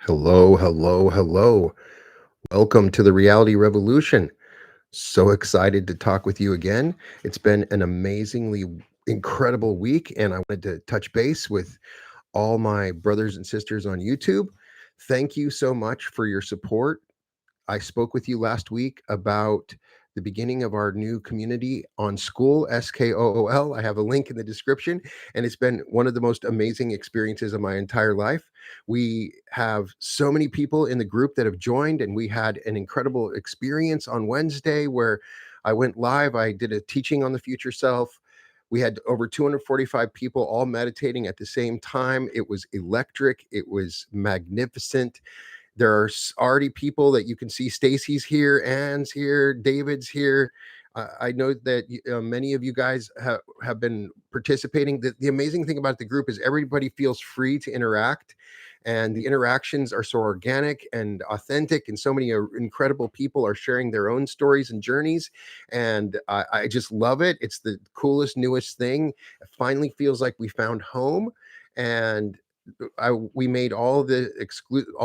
Hello, hello, hello. Welcome to the Reality Revolution. So excited to talk with you again. It's been an amazingly incredible week, and I wanted to touch base with all my brothers and sisters on YouTube. Thank you so much for your support. I spoke with you last week about the beginning of our new community on Skool, Skool. I have a link in the description, and it's been one of the most amazing experiences of my entire life. We have so many people in the group that have joined, and we had an incredible experience on Wednesday where I went live. I did a teaching on the future self. We had over 245 people all meditating at the same time. It was electric, it was magnificent. There are already people that you can see. Stacy's here, Ann's here, David's here. I know that many of you guys have been participating. The amazing thing about the group is everybody feels free to interact, and the interactions are so organic and authentic. And so many incredible people are sharing their own stories and journeys, and I just love it. It's the coolest, newest thing. It finally feels like we found home, and we made all the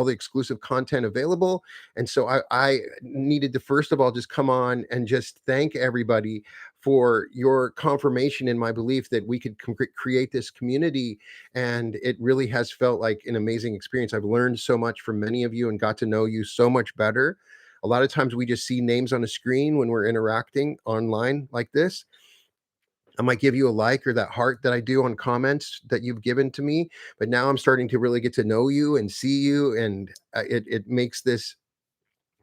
exclusive content available, and so I needed to first of all just come on and just thank everybody for your confirmation in my belief that we could create this community, and it really has felt like an amazing experience. I've learned so much from many of you and got to know you so much better. A lot of times we just see names on a screen when we're interacting online like this. I might give you a like or that heart that I do on comments that you've given to me, but now I'm starting to really get to know you and see you, and it makes this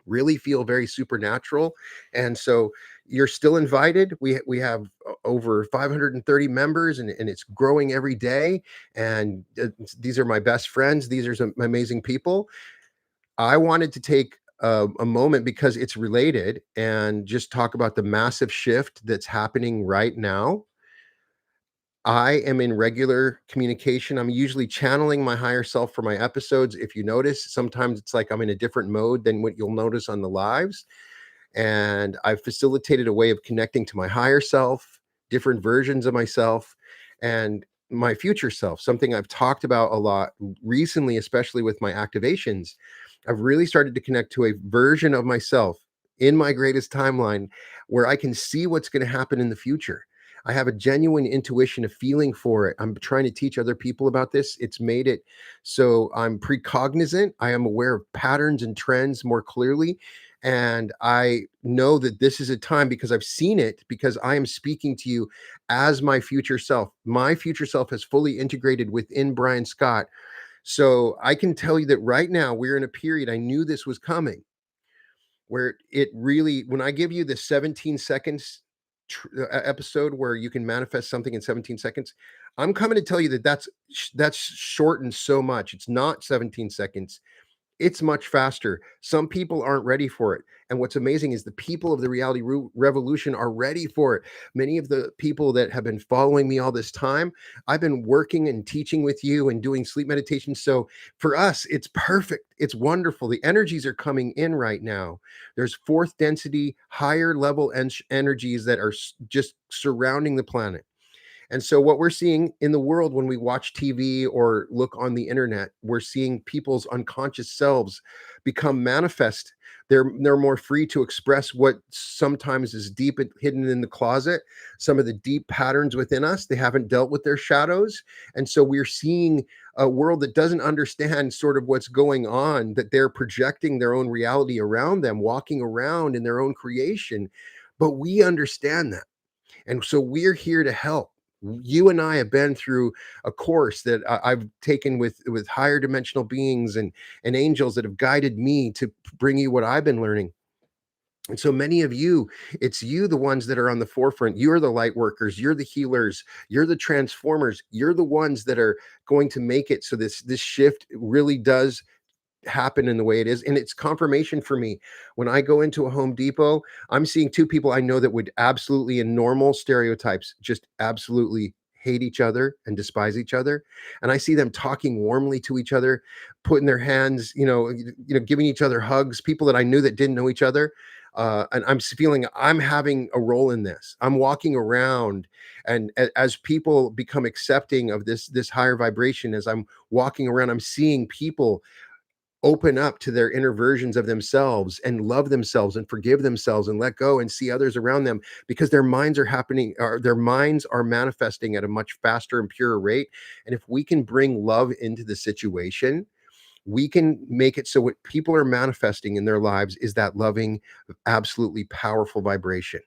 really feel very supernatural. And so you're still invited. We have over 530 members, and it's growing every day. And these are my best friends. These are some amazing people. I wanted to take a moment because it's related and just talk about the massive shift that's happening right now. I am in regular communication. I'm usually channeling my higher self for my episodes. If you notice, sometimes it's like I'm in a different mode than what you'll notice on the lives. And I've facilitated a way of connecting to my higher self, different versions of myself, and my future self, something I've talked about a lot recently, especially with my activations. I've really started to connect to a version of myself in my greatest timeline where I can see what's going to happen in the future. I have a genuine intuition, a feeling for it. I'm trying to teach other people about this. It's made it so I'm precognizant. I am aware of patterns and trends more clearly. And I know that this is a time because I've seen it, because I am speaking to you as my future self. My future self has fully integrated within Brian Scott. So I can tell you that right now we're in a period, I knew this was coming, where it really, when I give you the 17 seconds episode where you can manifest something in 17 seconds, I'm coming to tell you that that's shortened so much. It's not 17 seconds. It's much faster. Some people aren't ready for it. And what's amazing is the people of the reality revolution are ready for it. Many of the people that have been following me all this time, I've been working and teaching with you and doing sleep meditation. So for us, it's perfect. It's wonderful. The energies are coming in right now. There's fourth density, higher level energies that are just surrounding the planet. And so, what we're seeing in the world when we watch TV or look on the internet, we're seeing people's unconscious selves become manifest. They're more free to express what sometimes is deep and hidden in the closet, some of the deep patterns within us. They haven't dealt with their shadows. And so we're seeing a world that doesn't understand sort of what's going on, that they're projecting their own reality around them, walking around in their own creation. But we understand that. And so we're here to help. You and I have been through a course that I've taken with higher dimensional beings and angels that have guided me to bring you what I've been learning. And so many of you, it's you, the ones that are on the forefront. You're the light workers, you're the healers, you're the transformers, you're the ones that are going to make it so this shift really does happen in the way it is. And it's confirmation for me. When I go into a Home Depot, I'm seeing two people I know that would absolutely, in normal stereotypes, just absolutely hate each other and despise each other. And I see them talking warmly to each other, putting their hands, giving each other hugs, people that I knew that didn't know each other. And I'm feeling I'm having a role in this. I'm walking around, and as people become accepting of this higher vibration, as I'm walking around, I'm seeing people open up to their inner versions of themselves and love themselves and forgive themselves and let go and see others around them, because their minds are happening, or their minds are manifesting at a much faster and purer rate. And if we can bring love into the situation, we can make it so what people are manifesting in their lives is that loving, absolutely powerful vibration.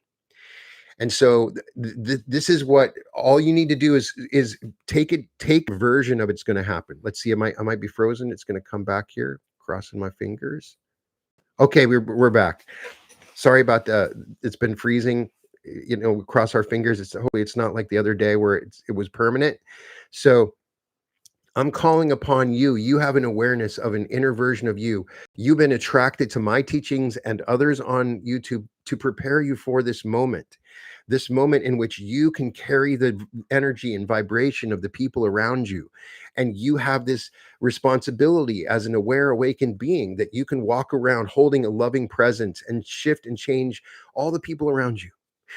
And so this is what all you need to do is take a version of it's going to happen. Let's see, I might be frozen. It's going to come back here, crossing my fingers. Okay, we're back. Sorry about that. It's been freezing. We cross our fingers. It's hopefully it's not like the other day where it was permanent. So I'm calling upon you. You have an awareness of an inner version of you. You've been attracted to my teachings and others on YouTube to prepare you for this moment in which you can carry the energy and vibration of the people around you. And you have this responsibility as an aware, awakened being that you can walk around holding a loving presence and shift and change all the people around you.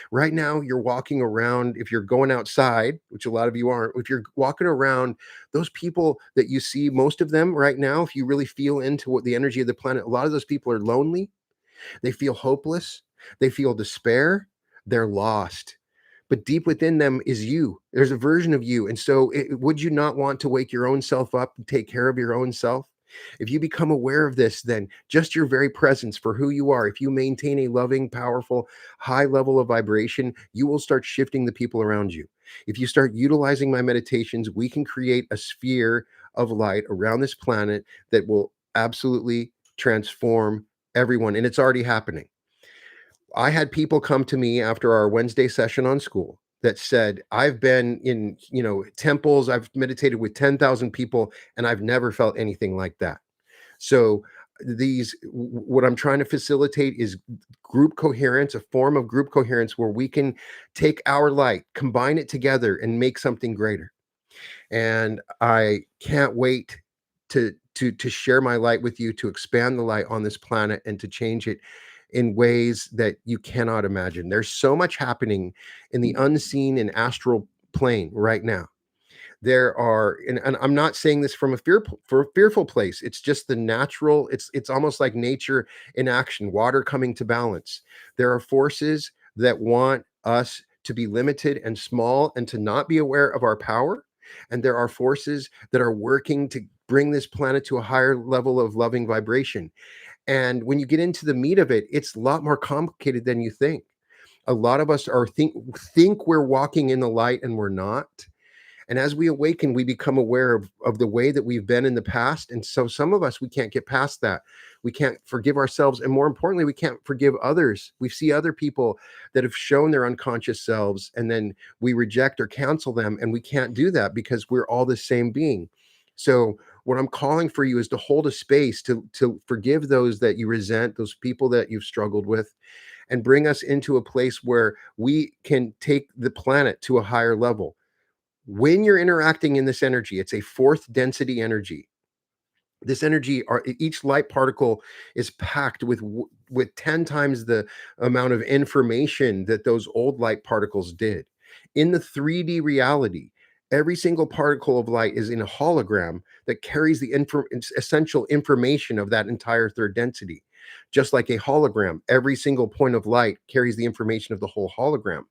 Right now, you're walking around, if you're going outside, which a lot of you aren't, if you're walking around, those people that you see, most of them right now, if you really feel into what the energy of the planet, a lot of those people are lonely. They feel hopeless. They feel despair. They're lost. But deep within them is you. There's a version of you. And so, would you not want to wake your own self up and take care of your own self? If you become aware of this, then just your very presence for who you are, if you maintain a loving, powerful, high level of vibration, you will start shifting the people around you. If you start utilizing my meditations, we can create a sphere of light around this planet that will absolutely transform everyone. And it's already happening. I had people come to me after our Wednesday session on school that said, I've been in, temples, I've meditated with 10,000 people, and I've never felt anything like that. So what I'm trying to facilitate is group coherence, a form of group coherence where we can take our light, combine it together, and make something greater. And I can't wait to share my light with you, to expand the light on this planet and to change it in ways that you cannot imagine. There's so much happening in the unseen and astral plane right now. There are, and I'm not saying this from a fearful place. It's just the natural. It's almost like nature in action, water coming to balance. There are forces that want us to be limited and small and to not be aware of our power. And there are forces that are working to bring this planet to a higher level of loving vibration. And when you get into the meat of it, it's a lot more complicated than you think. A lot of us are think we're walking in the light and we're not. And as we awaken, we become aware of the way that we've been in the past. And so some of us, we can't get past that. We can't forgive ourselves. And more importantly, we can't forgive others. We see other people that have shown their unconscious selves, and then we reject or cancel them. And we can't do that because we're all the same being. So what I'm calling for you is to hold a space to forgive those that you resent, those people that you've struggled with, and bring us into a place where we can take the planet to a higher level. When you're interacting in this energy, it's a fourth density energy. This energy, each light particle is packed with 10 times the amount of information that those old light particles did. In the 3D reality, every single particle of light is in a hologram that carries the essential information of that entire third density. Just like a hologram, every single point of light carries the information of the whole hologram.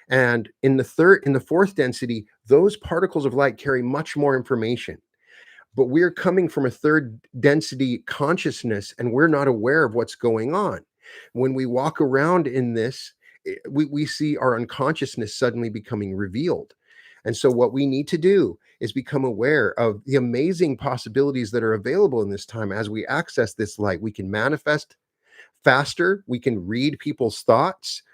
And in the fourth density, those particles of light carry much more information. But we're coming from a third density consciousness, and we're not aware of what's going on. When we walk around in this, we see our unconsciousness suddenly becoming revealed. And so what we need to do is become aware of the amazing possibilities that are available in this time. As we access this light, we can manifest faster, we can read people's thoughts.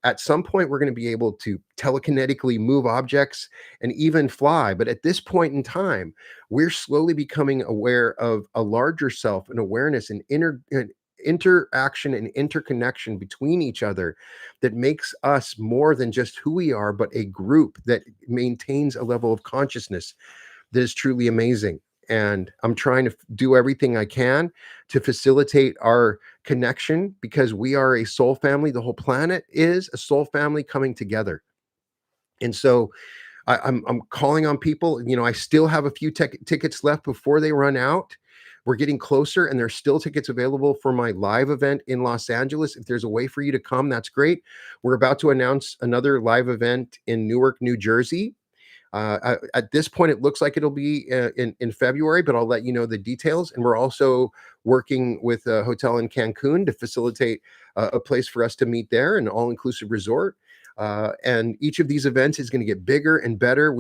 At some point, we're going to be able to telekinetically move objects and even fly. But at this point in time, we're slowly becoming aware of a larger self and awareness and interaction and interconnection between each other that makes us more than just who we are, but a group that maintains a level of consciousness that is truly amazing. And I'm trying to do everything I can to facilitate our connection, because we are a soul family. The whole planet is a soul family coming together. And so I'm calling on people. I still have a few tickets left before they run out. We're getting closer, and there's still tickets available for my live event in Los Angeles. If there's a way for you to come, that's great. We're about to announce another live event in Newark, New Jersey. At this point, it looks like it'll be in February, but I'll let you know the details. And we're also working with a hotel in Cancun to facilitate a place for us to meet there, an all-inclusive resort. And each of these events is going to get bigger and better.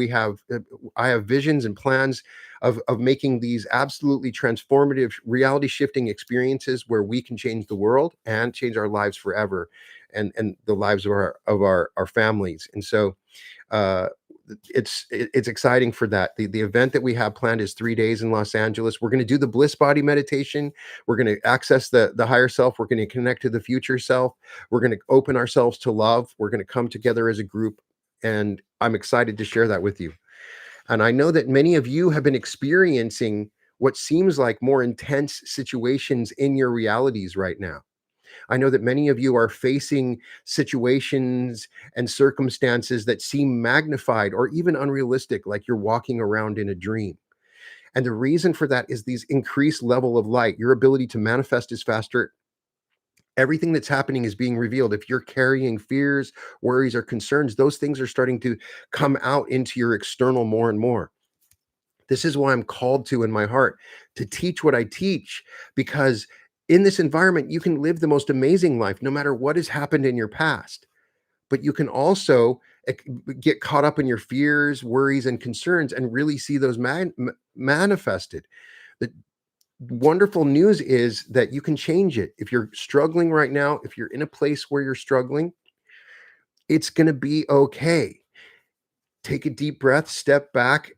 I have visions and plans of making these absolutely transformative, reality-shifting experiences where we can change the world and change our lives forever, and the lives of our families. And so. Uh, it's exciting for that. The event that we have planned is 3 days in Los Angeles. We're going to do the bliss body meditation. We're going to access the higher self. We're going to connect to the future self. We're going to open ourselves to love. We're going to come together as a group, and I'm excited to share that with you. And I know that many of you have been experiencing what seems like more intense situations in your realities right now. I know that many of you are facing situations and circumstances that seem magnified or even unrealistic, like you're walking around in a dream. And the reason for that is these increased level of light. Your ability to manifest is faster. Everything that's happening is being revealed. If you're carrying fears, worries, or concerns, those things are starting to come out into your external more and more. This is why I'm called to in my heart to teach what I teach, because in this environment, you can live the most amazing life no matter what has happened in your past. But you can also get caught up in your fears, worries, and concerns and really see those manifested. The wonderful news is that you can change it. If you're struggling right now, if you're in a place where you're struggling, it's going to be okay. Take a deep breath, step back,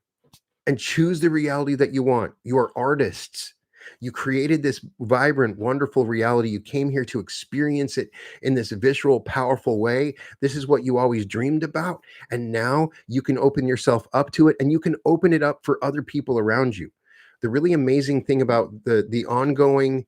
and choose the reality that you want. You are artists. You created this vibrant, wonderful reality. You came here to experience it in this visceral, powerful way. This is what you always dreamed about. And now you can open yourself up to it, and you can open it up for other people around you. The really amazing thing about the ongoing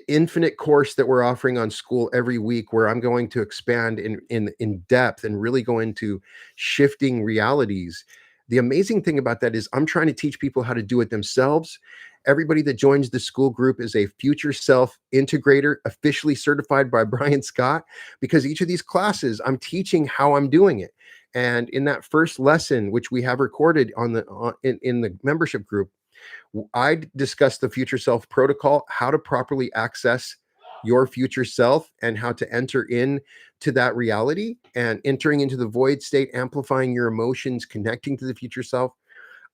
infinite course that we're offering on Skool every week, where I'm going to expand in depth and really go into shifting realities. The amazing thing about that is I'm trying to teach people how to do it themselves. Everybody that joins the Skool group is a future self integrator, officially certified by Brian Scott, because each of these classes I'm teaching how I'm doing it. And in that first lesson, which we have recorded in the membership group, I discussed the future self protocol, how to properly access your future self and how to enter in to that reality, and entering into the void state, amplifying your emotions, connecting to the future self.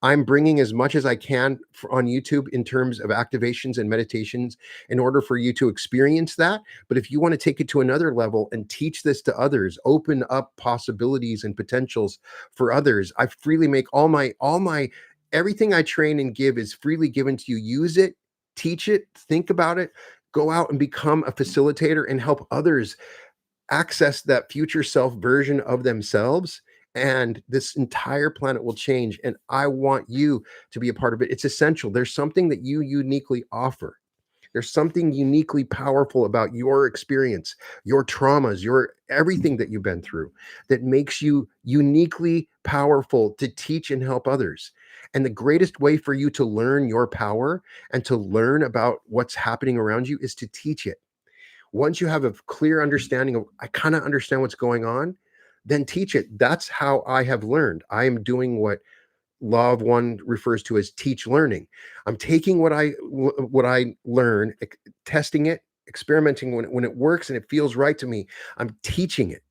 I'm bringing as much as I can on YouTube in terms of activations and meditations in order for you to experience that. But if you want to take it to another level and teach this to others, open up possibilities and potentials for others, I freely make all my everything I train and give is freely given to you. Use it, teach it, think about it, go out and become a facilitator and help others access that future self version of themselves, and this entire planet will change. And I want you to be a part of it. It's essential. There's something that you uniquely offer. There's something uniquely powerful about your experience, your traumas, your everything that you've been through, that makes you uniquely powerful to teach and help others. And the greatest way for you to learn your power and to learn about what's happening around you is to teach it. Once you have a clear understanding of, I kind of understand what's going on, then teach it. That's how I have learned. I am doing what Law of One refers to as teach learning. I'm taking what I learn, testing it, experimenting when it works and it feels right to me. I'm teaching it.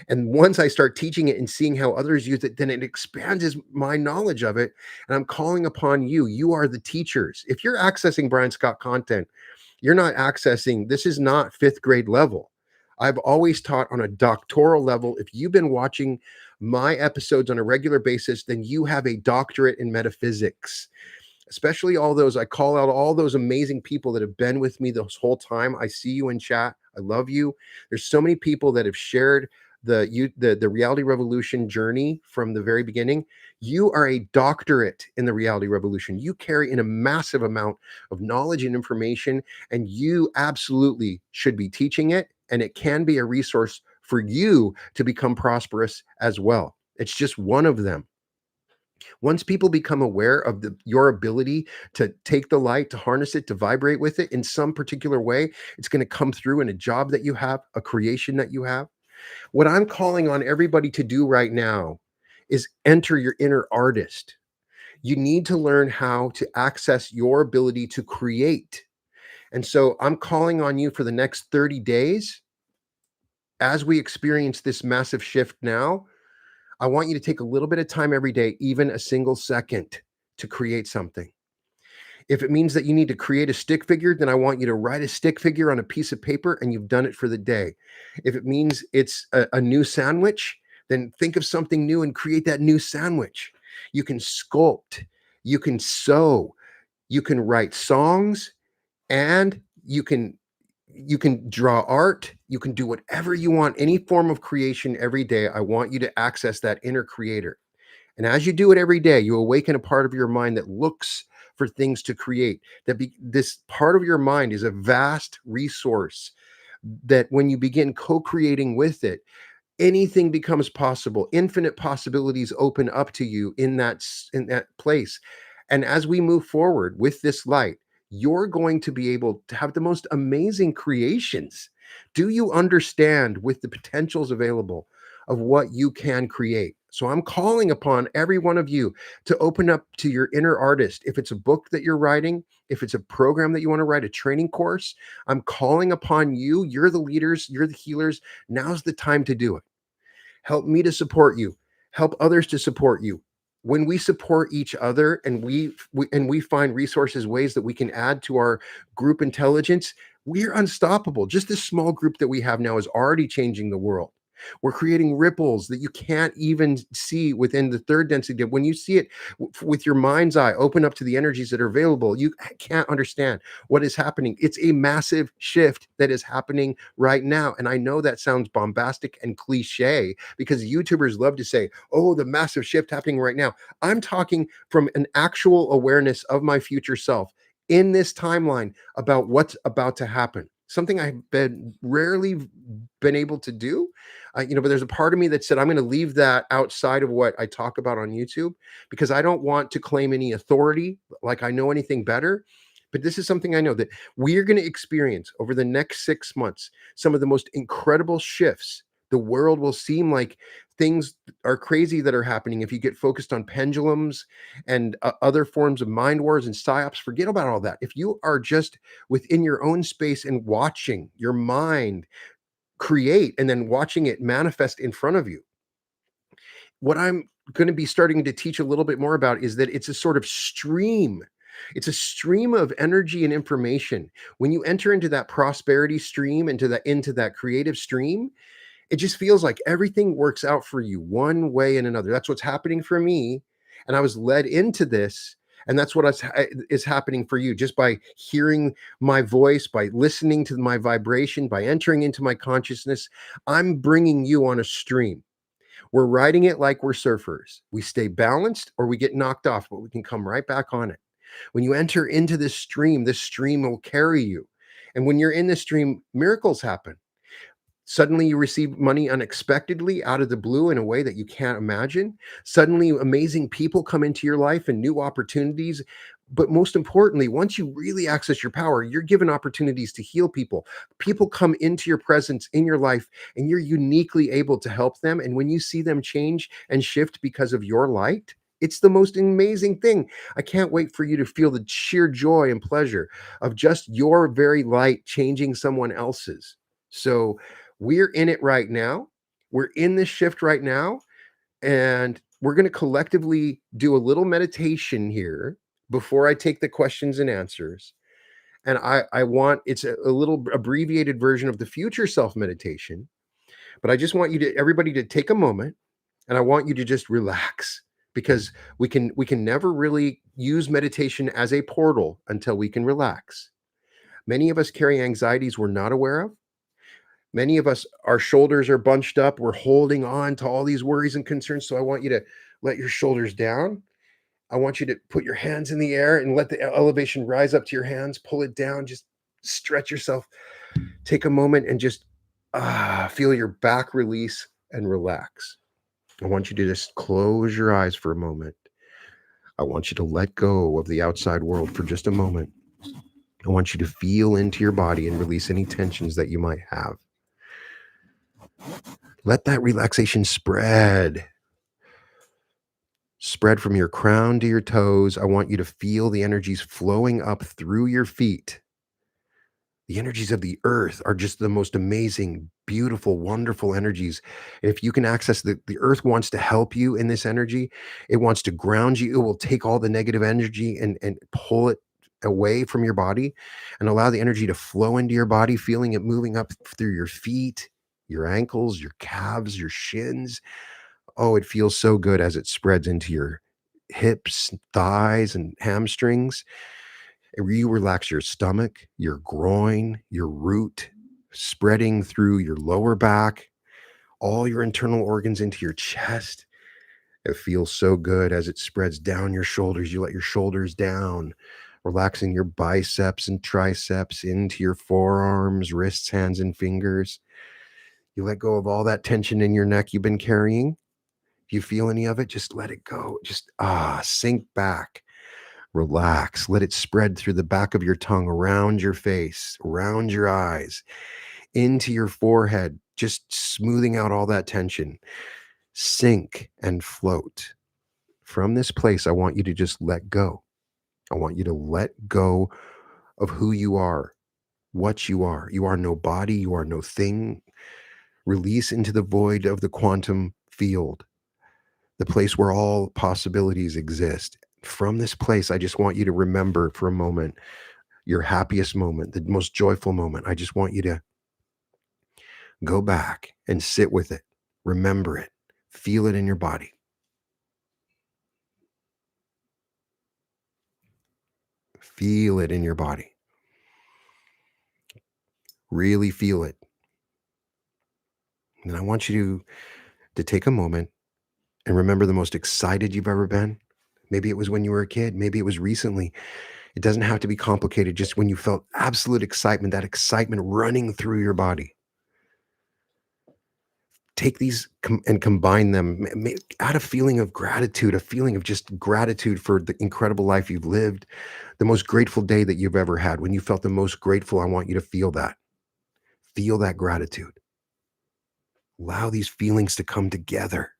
And once I start teaching it and seeing how others use it, then it expands my knowledge of it. And I'm calling upon you. You are the teachers. If you're accessing Brian Scott content, you're not accessing, this is not fifth grade level. I've always taught on a doctoral level. If you've been watching my episodes on a regular basis, then you have a doctorate in metaphysics. Especially all those, I call out all those amazing people that have been with me this whole time. I see you in chat. I love you. There's so many people that have shared the reality revolution journey from the very beginning. You are a doctorate in the reality revolution. You carry in a massive amount of knowledge and information, and you absolutely should be teaching it. And it can be a resource for you to become prosperous as well. It's just one of them. Once people become aware of your ability to take the light, to harness it, to vibrate with it in some particular way, it's going to come through in a job that you have, a creation that you have. What I'm calling on everybody to do right now is enter your inner artist. You need to learn how to access your ability to create. And so I'm calling on you for the next 30 days as we experience this massive shift now. I want you to take a little bit of time every day, even a single second, to create something. If it means that you need to create a stick figure, then I want you to write a stick figure on a piece of paper and you've done it for the day. If it means it's a new sandwich, then think of something new and create that new sandwich. You can sculpt, you can sew, you can write songs, and you can draw art, you can do whatever you want, any form of creation every day. I want you to access that inner creator. And as you do it every day, you awaken a part of your mind that looks for things to create. This part of your mind is a vast resource that when you begin co-creating with it, anything becomes possible. Infinite possibilities open up to you in that place. And as we move forward with this light, you're going to be able to have the most amazing creations. Do you understand with the potentials available of what you can create? So I'm calling upon every one of you to open up to your inner artist. If it's a book that you're writing, if it's a program that you want to write, a training course, I'm calling upon you. You're the leaders, you're the healers. Now's the time to do it. Help me to support you. Help others to support you. When we support each other and we find resources, ways that we can add to our group intelligence, we're unstoppable. Just this small group that we have now is already changing the world. We're creating ripples that you can't even see within the third density. When you see it with your mind's eye, open up to the energies that are available, you can't understand what is happening. It's a massive shift that is happening right now. And I know that sounds bombastic and cliche because YouTubers love to say, oh, the massive shift happening right now. I'm talking from an actual awareness of my future self in this timeline about what's about to happen. Something I've been rarely been able to do, but there's a part of me that said I'm going to leave that outside of what I talk about on YouTube because I don't want to claim any authority, like I know anything better. But this is something I know that we're going to experience over the next 6 months, some of the most incredible shifts. The world will seem like things are crazy that are happening if you get focused on pendulums and other forms of mind wars and psyops. Forget about all that. If you are just within your own space and watching your mind create and then watching it manifest in front of you, what I'm going to be starting to teach a little bit more about is that it's a sort of stream. It's a stream of energy and information. When you enter into that prosperity stream, into that creative stream, it just feels like everything works out for you one way and another. That's what's happening for me, and I was led into this, and that's what is happening for you just by hearing my voice, by listening to my vibration, by entering into my consciousness. I'm bringing you on a stream. We're riding it like we're surfers. We stay balanced or we get knocked off, but we can come right back on it. When you enter into this stream will carry you. And when you're in this stream, miracles happen. Suddenly you receive money unexpectedly out of the blue in a way that you can't imagine. Suddenly amazing people come into your life and new opportunities. But most importantly, once you really access your power, you're given opportunities to heal people. People come into your presence in your life and you're uniquely able to help them. And when you see them change and shift because of your light, it's the most amazing thing. I can't wait for you to feel the sheer joy and pleasure of just your very light changing someone else's. So, we're in it right now. We're in this shift right now. And we're going to collectively do a little meditation here before I take the questions and answers. And I want it's a little abbreviated version of the future self meditation. But I just want everybody to take a moment and I want you to just relax because we can never really use meditation as a portal until we can relax. Many of us carry anxieties we're not aware of. Many of us, our shoulders are bunched up. We're holding on to all these worries and concerns. So I want you to let your shoulders down. I want you to put your hands in the air and let the elevation rise up to your hands. Pull it down. Just stretch yourself. Take a moment and just feel your back release and relax. I want you to just close your eyes for a moment. I want you to let go of the outside world for just a moment. I want you to feel into your body and release any tensions that you might have. Let that relaxation spread from your crown to your toes. I want you to feel the energies flowing up through your feet. The energies of the earth are just the most amazing, beautiful, wonderful energies. And if you can access the earth wants to help you in this energy. It wants to ground you. It will take all the negative energy and pull it away from your body and allow the energy to flow into your body, feeling it moving up through your feet, your ankles, your calves, your shins. Oh, it feels so good as it spreads into your hips, thighs, and hamstrings. You relax your stomach, your groin, your root, spreading through your lower back, all your internal organs into your chest. It feels so good as it spreads down your shoulders. You let your shoulders down, relaxing your biceps and triceps into your forearms, wrists, hands, and fingers. You let go of all that tension in your neck you've been carrying. If you feel any of it, just let it go. Just sink back. Relax. Let it spread through the back of your tongue, around your face, around your eyes, into your forehead, just smoothing out all that tension. Sink and float. From this place, I want you to just let go. I want you to let go of who you are, what you are. You are no body, you are no thing. Release into the void of the quantum field, the place where all possibilities exist. From this place, I just want you to remember for a moment your happiest moment, the most joyful moment. I just want you to go back and sit with it, remember it, feel it in your body, feel it in your body, really feel it. And I want you to take a moment and remember the most excited you've ever been. Maybe it was when you were a kid, maybe it was recently. It doesn't have to be complicated, just when you felt absolute excitement, that excitement running through your body. Take these and combine them, add a feeling of gratitude, a feeling of just gratitude for the incredible life you've lived, the most grateful day that you've ever had. When you felt the most grateful, I want you to feel that. Feel that gratitude. Allow these feelings to come together.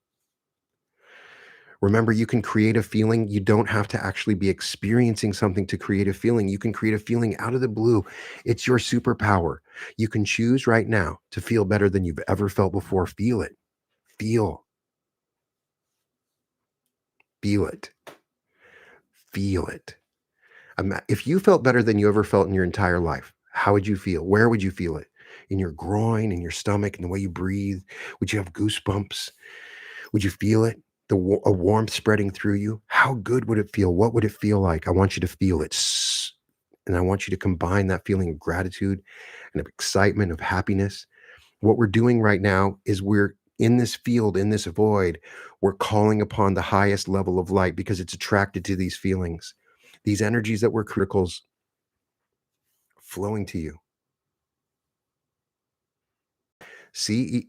Remember, you can create a feeling. You don't have to actually be experiencing something to create a feeling. You can create a feeling out of the blue. It's your superpower. You can choose right now to feel better than you've ever felt before. Feel it. Feel. Feel it. Feel it. If you felt better than you ever felt in your entire life, how would you feel? Where would you feel it? In your groin, in your stomach, in the way you breathe? Would you have goosebumps? Would you feel it? A warmth spreading through you? How good would it feel? What would it feel like? I want you to feel it. And I want you to combine that feeling of gratitude and of excitement, of happiness. What we're doing right now is we're in this field, in this void, we're calling upon the highest level of light because it's attracted to these feelings, these energies that were criticals flowing to you. See,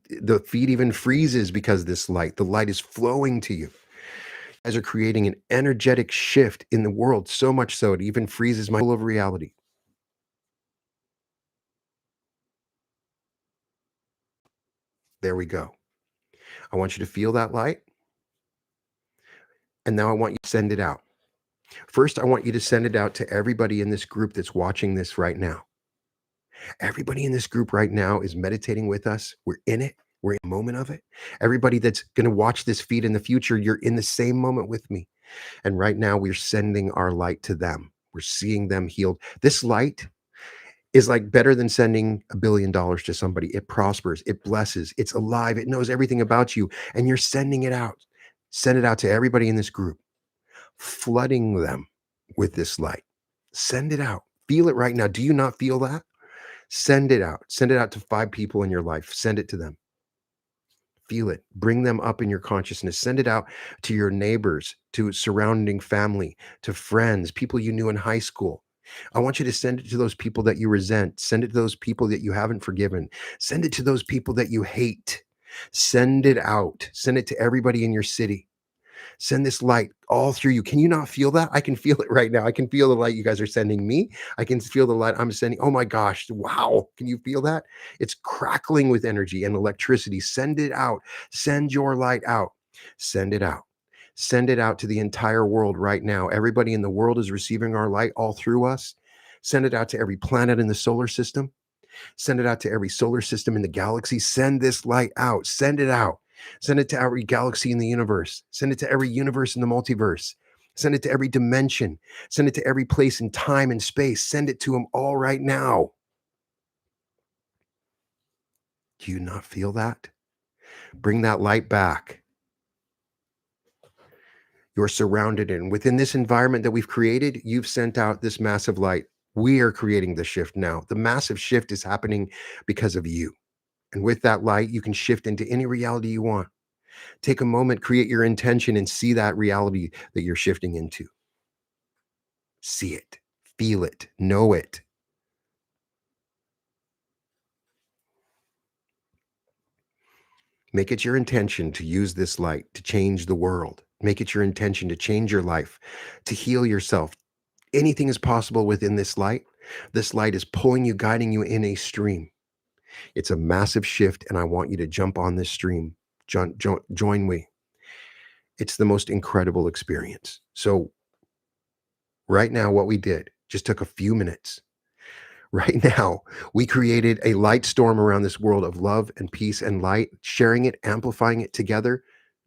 the feed even freezes because the light is flowing to you. As are creating an energetic shift in the world, so much so it even freezes my of reality. There we go. I want you to feel that light, and now I want you to send it out. First, I want you to send it out to everybody in this group that's watching this right now. Everybody in this group right now is meditating with us. We're in it. We're in a moment of it. Everybody that's going to watch this feed in the future, you're in the same moment with me. And right now, we're sending our light to them. We're seeing them healed. This light is like better than sending $1 billion to somebody. It prospers, it blesses, it's alive, it knows everything about you, and you're sending it out. Send it out to everybody in this group, flooding them with this light. Send it out. Feel it right now. Do you not feel that? Send it out. Send it out to 5 people in your life. Send it to them. Feel it. Bring them up in your consciousness. Send it out to your neighbors, to surrounding family, to friends, people you knew in high school. I want you to send it to those people that you resent. Send it to those people that you haven't forgiven. Send it to those people that you hate. Send it out. Send it to everybody in your city. Send this light all through you. Can you not feel that? I can feel it right now. I can feel the light you guys are sending me. I can feel the light I'm sending. Oh my gosh. Wow. Can you feel that? It's crackling with energy and electricity. Send it out. Send your light out. Send it out. Send it out to the entire world right now. Everybody in the world is receiving our light all through us. Send it out to every planet in the solar system. Send it out to every solar system in the galaxy. Send this light out. Send it out. Send it to every galaxy in the universe. Send it to every universe in the multiverse. Send it to every dimension. Send it to every place in time and space. Send it to them all right now. Do you not feel that? Bring that light back. You're surrounded in. Within this environment that we've created, you've sent out this massive light. We are creating the shift now. The massive shift is happening because of you. And with that light, you can shift into any reality you want. Take a moment, create your intention, and see that reality that you're shifting into. See it, feel it, know it. Make it your intention to use this light to change the world. Make it your intention to change your life, to heal yourself. Anything is possible within this light. This light is pulling you, guiding you in a stream. It's a massive shift, and I want you to jump on this stream. Join me. It's the most incredible experience. So, right now, what we did just took a few minutes. Right now, we created a light storm around this world of love and peace and light, sharing it, amplifying it together.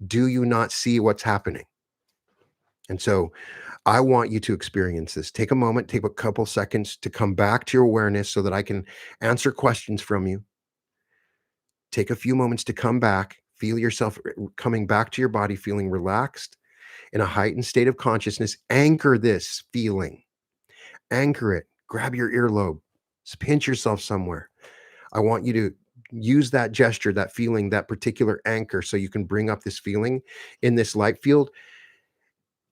Do you not see what's happening? And so I want you to experience this. Take a moment, take a couple seconds to come back to your awareness so that I can answer questions from you. Take a few moments to come back, feel yourself coming back to your body, feeling relaxed in a heightened state of consciousness. Anchor this feeling, anchor it, grab your earlobe, pinch yourself somewhere. I want you to use that gesture, that feeling, that particular anchor so you can bring up this feeling in this light field.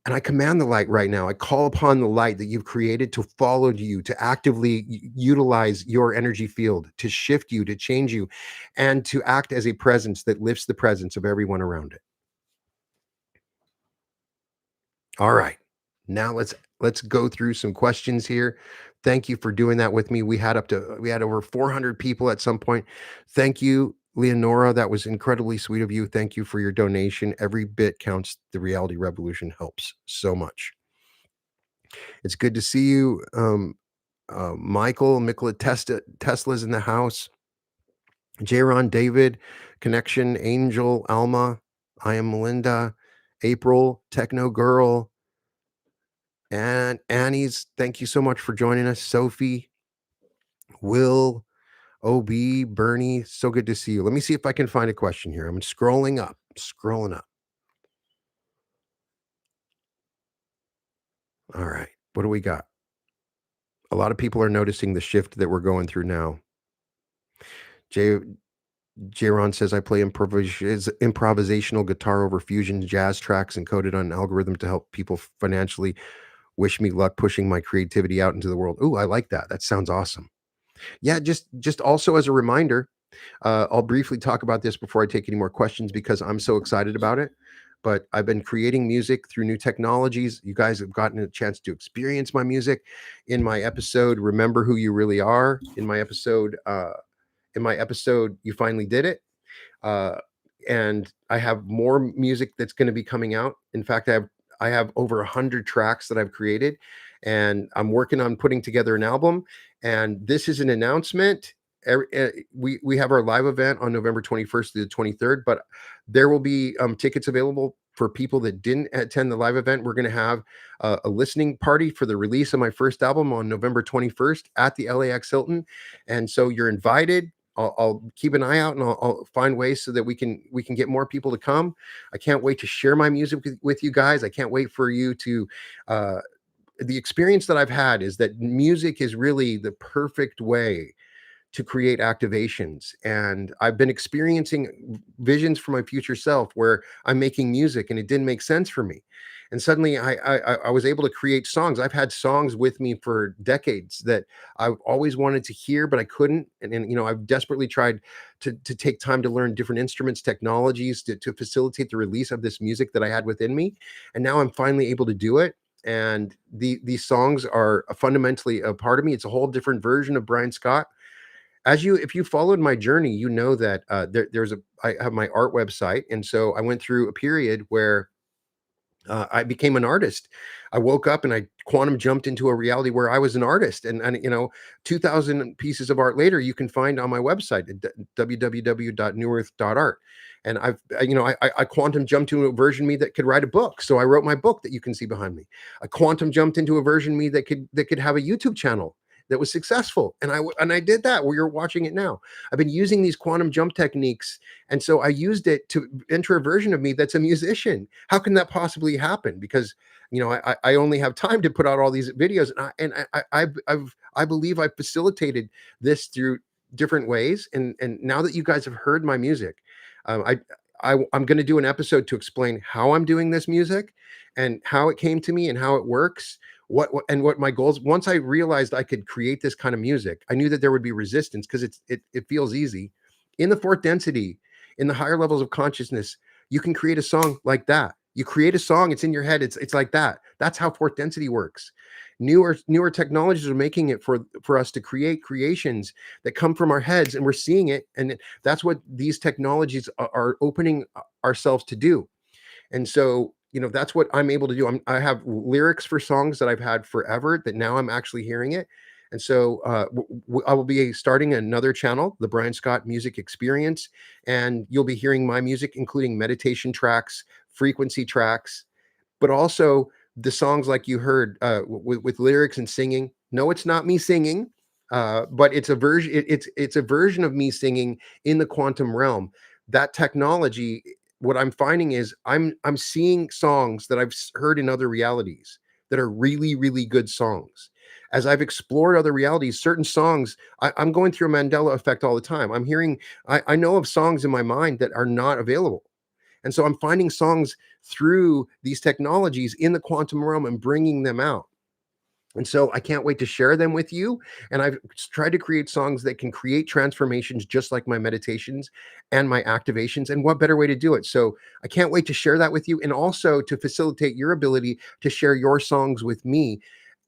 And I command the light right now. I call upon the light that you've created to follow you, to actively utilize your energy field, to shift you, to change you, and to act as a presence that lifts the presence of everyone around it. All right. Now let's go through some questions here. Thank you for doing that with me. We had over 400 people at some point. Thank you, Leonora. That was incredibly sweet of you. Thank you for your donation. Every bit counts. The reality revolution helps so much. It's good to see you. Michael, Nikola Tesla's in the house. Jaron, David, Connection, Angel, Alma, I am Melinda, April, Techno Girl, and Annie's. Thank you so much for joining us. Sophie, Will, OB, Bernie, so good to see you. Let me see if I can find a question here. I'm scrolling up, scrolling up. All right. What do we got? A lot of people are noticing the shift that we're going through now. Jay Jaron says I play improvisational guitar over fusion jazz tracks encoded on an algorithm to help people financially. Wish me luck pushing my creativity out into the world. Ooh, I like that. That sounds awesome. Yeah, just also as a reminder, I'll briefly talk about this before I take any more questions because I'm so excited about it. But I've been creating music through new technologies. You guys have gotten a chance to experience my music in my episode. Remember who you really are. In my episode, you finally did it. Uh, and I have more music that's going to be coming out. In fact, I have over 100 tracks that I've created, and I'm working on putting together an album. And this is an announcement. We have our live event on November 21st to the 23rd, but there will be tickets available for people that didn't attend the live event. We're going to have a listening party for the release of my first album on November 21st at the LAX Hilton, and so you're invited. I'll keep an eye out and I'll find ways so that we can get more people to come. I can't wait to share my music with you guys. I can't wait for you to. The experience that I've had is that music is really the perfect way to create activations. And I've been experiencing visions for my future self where I'm making music and it didn't make sense for me. And suddenly I was able to create songs. I've had songs with me for decades that I've always wanted to hear, but I couldn't. And I've desperately tried to take time to learn different instruments, technologies to facilitate the release of this music that I had within me. And now I'm finally able to do it. And these songs are fundamentally a part of me. It's a whole different version of Brian Scott. If you followed my journey, you know that I have my art website, and so I went through a period where I became an artist. I woke up and I quantum jumped into a reality where I was an artist, and 2,000 pieces of art later, you can find on my website at www.newearth.art. And I quantum jumped to a version of me that could write a book, so I wrote my book that you can see behind me. I quantum jumped into a version of me that could have a YouTube channel that was successful, and I did that. Where you're watching it now. I've been using these quantum jump techniques, and so I used it to enter a version of me that's a musician. How can that possibly happen? Because I only have time to put out all these videos, I believe I facilitated this through different ways. And now that you guys have heard my music, I'm going to do an episode to explain how I'm doing this music and how it came to me and how it works. What my goals. Once I realized I could create this kind of music, I knew that there would be resistance because it feels easy. In the fourth density, in the higher levels of consciousness, you can create a song like that. You create a song, it's in your head, it's like that. That's how fourth density works. Newer technologies are making it for us to create creations that come from our heads, and we're seeing it. And that's what these technologies are opening ourselves to do. And so, that's what I'm able to do. I have lyrics for songs that I've had forever that now I'm actually hearing it. And so I will be starting another channel, the Brian Scott Music Experience, and you'll be hearing my music, including meditation tracks, frequency tracks, but also the songs like you heard with lyrics and singing. No, it's not me singing, but it's a version. It's a version of me singing in the quantum realm. That technology. What I'm finding is I'm seeing songs that heard in other realities that are really really good songs. As I've explored other realities, certain songs I'm going through a Mandela effect all the time. I'm hearing I know of songs in my mind that are not available. And so I'm finding songs through these technologies in the quantum realm and bringing them out. And so I can't wait to share them with you. And I've tried to create songs that can create transformations just like my meditations and my activations. And what better way to do it? So I can't wait to share that with you, and also to facilitate your ability to share your songs with me.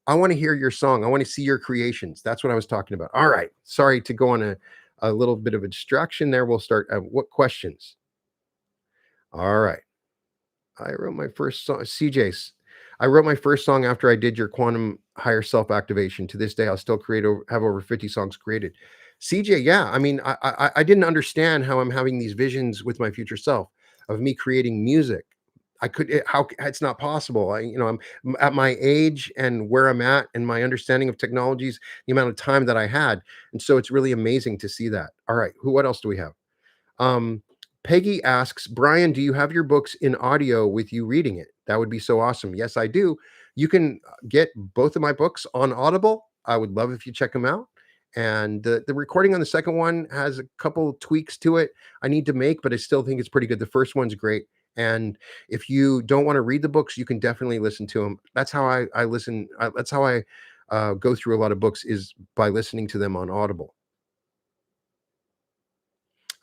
I want to hear your song. I want to see your creations. That's what I was talking about. All right. Sorry to go on a little bit of a distraction there. We'll start. What questions? All right. I wrote my first song, CJ's. I wrote my first song after I did your quantum higher self activation. To this day, I'll still have over 50 songs created. CJ, yeah. I mean, I didn't understand how I'm having these visions with my future self of me creating music. How it's not possible. I'm at my age and where I'm at and my understanding of technologies, the amount of time that I had. And so it's really amazing to see that. All right. What else do we have? Um, Peggy asks, Brian, do you have your books in audio with you reading it? That would be so awesome. Yes, I do. You can get both of my books on Audible. I would love if you check them out. And the recording on the second one has a couple tweaks to it I need to make, but I still think it's pretty good. The first one's great. And if you don't want to read the books, you can definitely listen to them. That's how I listen. That's how I go through a lot of books, is by listening to them on Audible.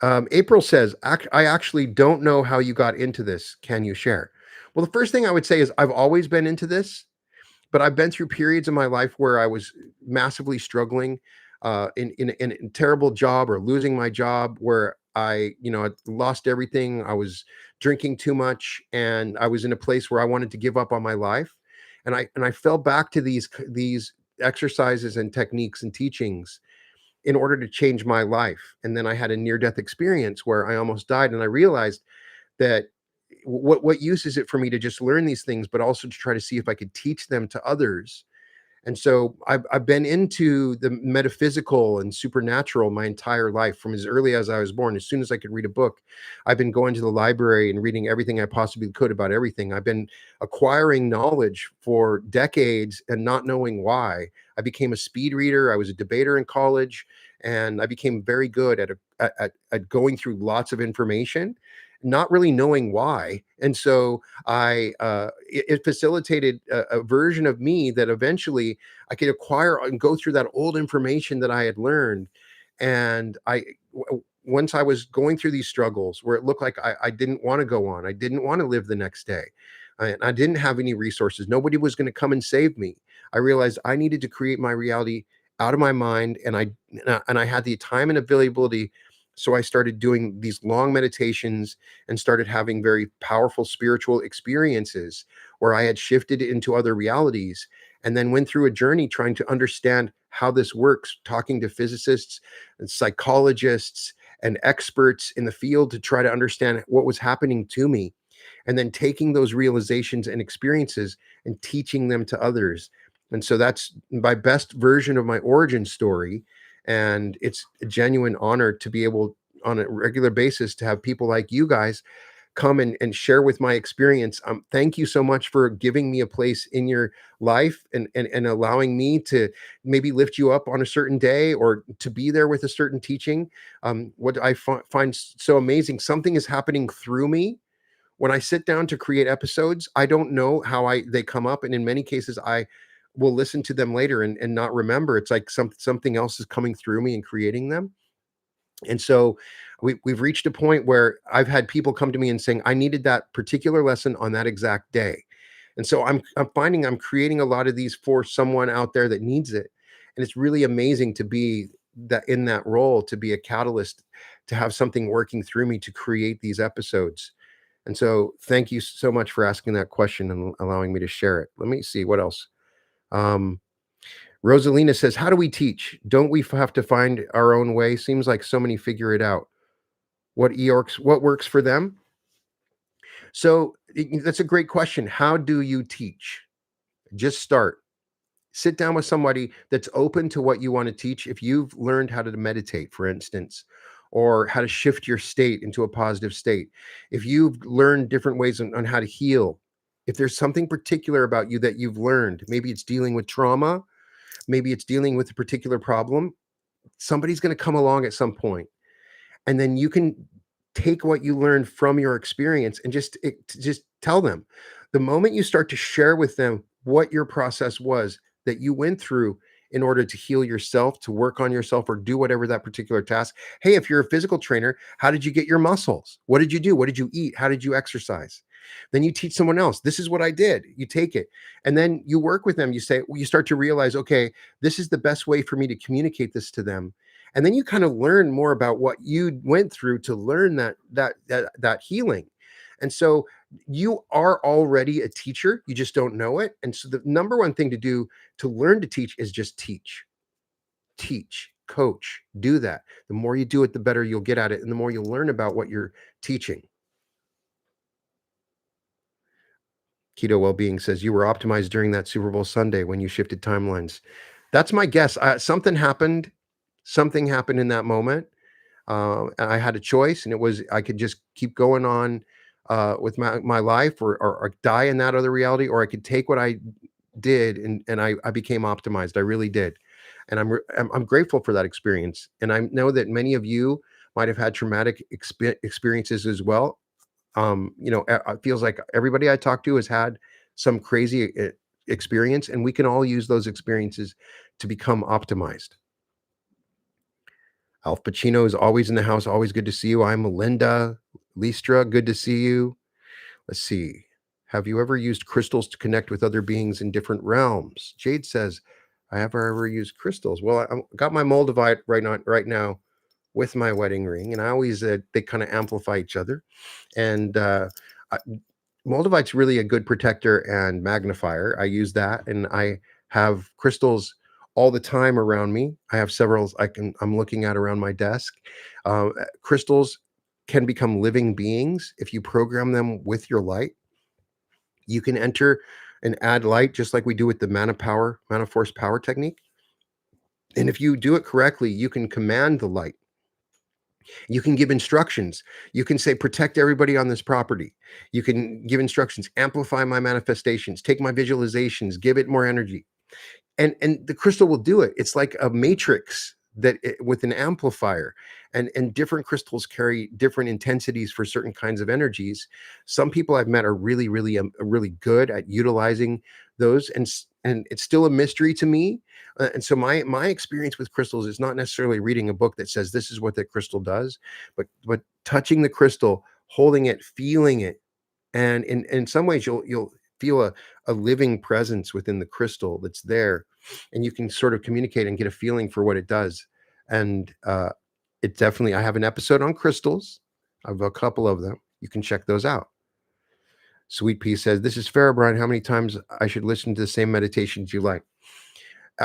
April says, I actually don't know how you got into this. Can you share? Well, the first thing I would say is I've always been into this, but I've been through periods in my life where I was massively struggling in a terrible job or losing my job, where I lost everything. I was drinking too much, and I was in a place where I wanted to give up on my life. And I fell back to these exercises and techniques and teachings in order to change my life. And then I had a near death experience where I almost died. And I realized that what use is it for me to just learn these things, but also to try to see if I could teach them to others. And so I've been into the metaphysical and supernatural my entire life, from as early as I was born. As soon as I could read a book, I've been going to the library and reading everything I possibly could about everything. I've been acquiring knowledge for decades and not knowing why. I became a speed reader. I was a debater in college, and I became very good at going through lots of information. not really knowing why. And so it facilitated a version of me that eventually I could acquire and go through that old information that I had learned. And once I was going through these struggles where it looked like I didn't want to go on, I didn't want to live the next day, and I didn't have any resources, nobody was going to come and save me. I realized I needed to create my reality out of my mind, and I had the time and availability. So I started doing these long meditations and started having very powerful spiritual experiences where I had shifted into other realities, and then went through a journey trying to understand how this works, talking to physicists and psychologists and experts in the field to try to understand what was happening to me, and then taking those realizations and experiences and teaching them to others. And so that's my best version of my origin story. And it's a genuine honor to be able on a regular basis to have people like you guys come and share with my experience. Thank you so much for giving me a place in your life, and allowing me to maybe lift you up on a certain day or to be there with a certain teaching. What I find so amazing, something is happening through me when I sit down to create episodes. I don't know how they come up, and in many cases, I will listen to them later and not remember. It's like something else is coming through me and creating them. And so we've reached a point where I've had people come to me and saying, I needed that particular lesson on that exact day. And so I'm finding I'm creating a lot of these for someone out there that needs it. And it's really amazing to be that in that role, to be a catalyst, to have something working through me to create these episodes. And so thank you so much for asking that question and allowing me to share it. Let me see what else. Um, Rosalina says, how do we teach? Don't we have to find our own way? Seems like so many figure it out. What works for them? So that's a great question. How do you teach? Just start. Sit down with somebody that's open to what you want to teach. If you've learned how to meditate, for instance, or how to shift your state into a positive state, if you've learned different ways on how to heal, if there's something particular about you that you've learned, maybe it's dealing with trauma, maybe it's dealing with a particular problem, somebody's going to come along at some point, and then you can take what you learned from your experience and just tell them. The moment you start to share with them what your process was that you went through in order to heal yourself, to work on yourself, or do whatever that particular task. Hey, if you're a physical trainer, how did you get your muscles? What did you do? What did you eat? How did you exercise? Then you teach someone else. This is what I did. You take it, and then you work with them. You say, well, you start to realize, okay, this is the best way for me to communicate this to them. And then you kind of learn more about what you went through to learn that healing. And so you are already a teacher, you just don't know it. And so the number one thing to do to learn to teach is just teach, coach, do that. The more you do it, the better you'll get at it, and the more you'll learn about what you're teaching. Keto Wellbeing says you were optimized during that Super Bowl Sunday when you shifted timelines. That's my guess. Something happened. Something happened in that moment. I had a choice, and it was I could just keep going on with my life, or die in that other reality, or I could take what I did, and I became optimized. I really did, and I'm grateful for that experience. And I know that many of you might have had traumatic experiences as well. It feels like everybody I talk to has had some crazy experience, and we can all use those experiences to become optimized. Alf Pacino is always in the house. Always good to see you. I'm Melinda Listra. Good to see you. Let's see. Have you ever used crystals to connect with other beings in different realms? Jade says, I have ever used crystals. Well, I got my Moldavite right now with my wedding ring, and I always they kind of amplify each other. And I, Moldavite's really a good protector and magnifier. I use that, and I have crystals all the time around me. I have several I'm looking at around my desk. Crystals can become living beings if you program them with your light. You can enter and add light just like we do with the mana force power technique. And if you do it correctly, you can command the light. You can give instructions. You can say, protect everybody on this property. You can give instructions, amplify my manifestations, take my visualizations, give it more energy. And the crystal will do it. It's like a matrix with an amplifier, and different crystals carry different intensities for certain kinds of energies. Some people I've met are really good at utilizing those, and it's still a mystery to me. And so my experience with crystals is not necessarily reading a book that says this is what that crystal does, but touching the crystal, holding it, feeling it, and in some ways you'll feel a living presence within the crystal that's there, and you can sort of communicate and get a feeling for what it does. And it definitely, I have an episode on crystals. I have a couple of them. You can check those out. Sweet Pea says, this is fair, Brian. How many times I should listen to the same meditations you like?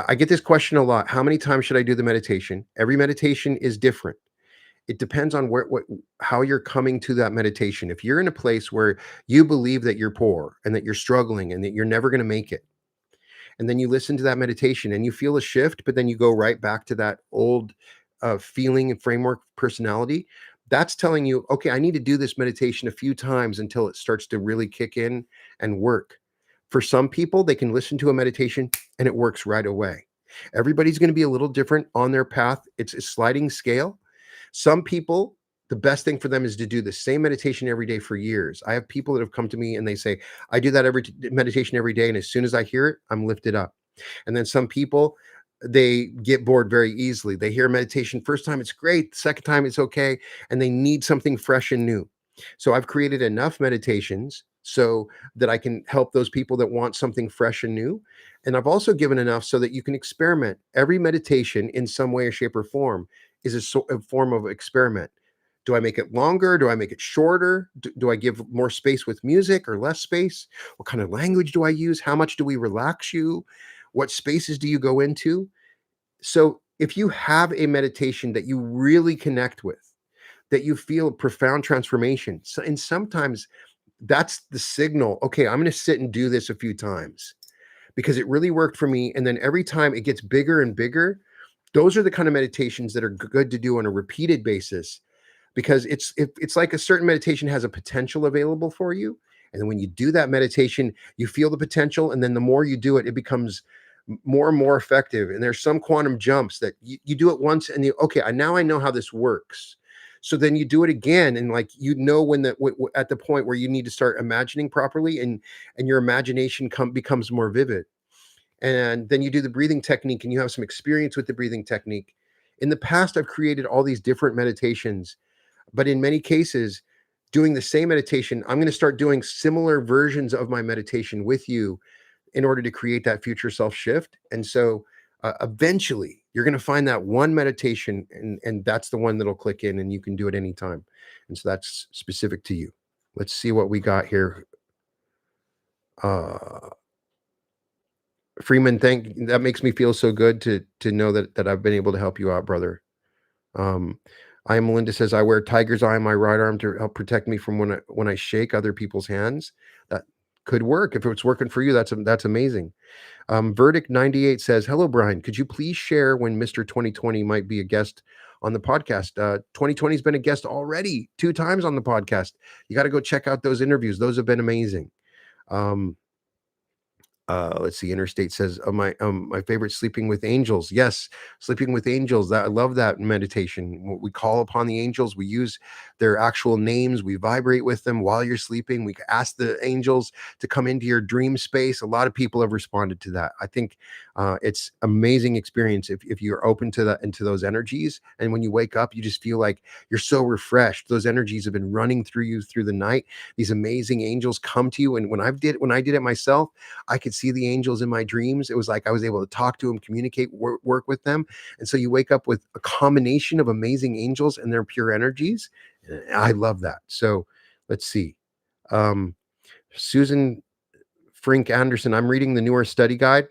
I get this question a lot. How many times should I do the meditation? Every meditation is different. It depends on how you're coming to that meditation. If you're in a place where you believe that you're poor and that you're struggling and that you're never going to make it, and then you listen to that meditation and you feel a shift, but then you go right back to that old feeling and framework personality, that's telling you, okay, I need to do this meditation a few times until it starts to really kick in and work. For some people, they can listen to a meditation and it works right away. Everybody's going to be a little different on their path. It's a sliding scale. Some people, the best thing for them is to do the same meditation every day for years. I have people that have come to me and they say, I do that meditation every day. And as soon as I hear it, I'm lifted up. And then some people, they get bored very easily. They hear meditation first time, it's great. Second time, it's okay. And they need something fresh and new. So I've created enough meditations so that I can help those people that want something fresh and new. And I've also given enough so that you can experiment. Every meditation in some way or shape or form is a form of experiment. Do I make it longer? Do I make it shorter? Do I give more space with music or less space? What kind of language do I use? How much do we relax you? What spaces do you go into? So if you have a meditation that you really connect with, that you feel profound transformation, and sometimes that's the signal, okay, I'm going to sit and do this a few times because it really worked for me. And then every time it gets bigger and bigger, those are the kind of meditations that are good to do on a repeated basis, because it's like a certain meditation has a potential available for you. And then when you do that meditation, you feel the potential. And then the more you do it, it becomes more and more effective. And there's some quantum jumps that you do it once and okay, now I know how this works. So then you do it again, and like when at the point where you need to start imagining properly, and your imagination becomes more vivid. And then you do the breathing technique and you have some experience with the breathing technique. In the past, I've created all these different meditations, but in many cases, doing the same meditation, I'm going to start doing similar versions of my meditation with you in order to create that future self shift. And so eventually you're going to find that one meditation, and that's the one that'll click in and you can do it anytime. And so that's specific to you. Let's see what we got here. Uh, Freeman, that makes me feel so good to know that I've been able to help you out, brother. Um, I am Melinda says, I wear tiger's eye on my right arm to help protect me from when I shake other people's hands. That could work. If it's working for you, that's amazing. Verdict 98 says, hello, Brian. Could you please share when Mr. 2020 might be a guest on the podcast? 2020 has been a guest already 2 times on the podcast. You got to go check out those interviews. Those have been amazing. Let's see. Interstate says, my favorite, Sleeping with Angels. Yes, Sleeping with Angels. I love that meditation. We call upon the angels. We use their actual names. We vibrate with them while you're sleeping. We ask the angels to come into your dream space. A lot of people have responded to that. I think it's amazing experience if you're open to that and to those energies. And when you wake up, you just feel like you're so refreshed. Those energies have been running through you through the night. These amazing angels come to you. And when I did it myself, I could see the angels in my dreams. It was like I was able to talk to them, communicate, work with them. And so you wake up with a combination of amazing angels and their pure energies. I love that. So let's see. Susan Frink Anderson, I'm reading the newer study guide,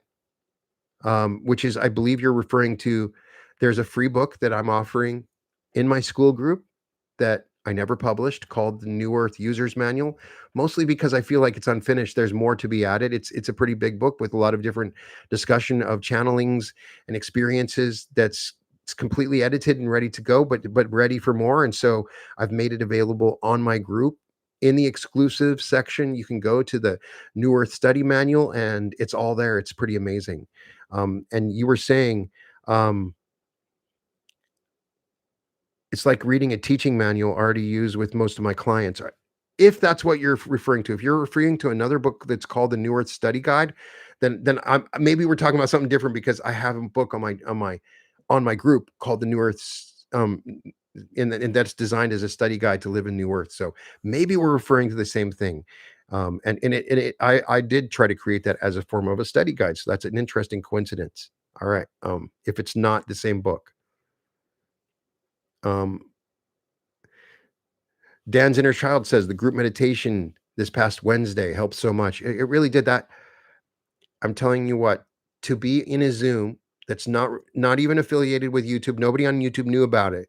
which is, I believe you're referring to, there's a free book that I'm offering in my school group that I never published, called the New Earth User's Manual, mostly because I feel like it's unfinished. There's more to be added. It's a pretty big book with a lot of different discussion of channelings and experiences it's completely edited and ready to go, but ready for more. And so I've made it available on my group. In the exclusive section, you can go to the New Earth Study Manual, and it's all there. It's pretty amazing. And you were saying, It's like reading a teaching manual already used with most of my clients. If that's what you're referring to, if you're referring to another book that's called the New Earth Study Guide, then I'm maybe we're talking about something different because I have a book on my group called the New Earth and that's designed as a study guide to live in New Earth. So maybe we're referring to the same thing. I did try to create that as a form of a study guide. So that's an interesting coincidence. All right. If it's not the same book. Um, Dan's inner child says the group meditation this past Wednesday helped so much. It really did that. I'm telling you what, to be in a Zoom that's not even affiliated with YouTube, nobody on YouTube knew about it.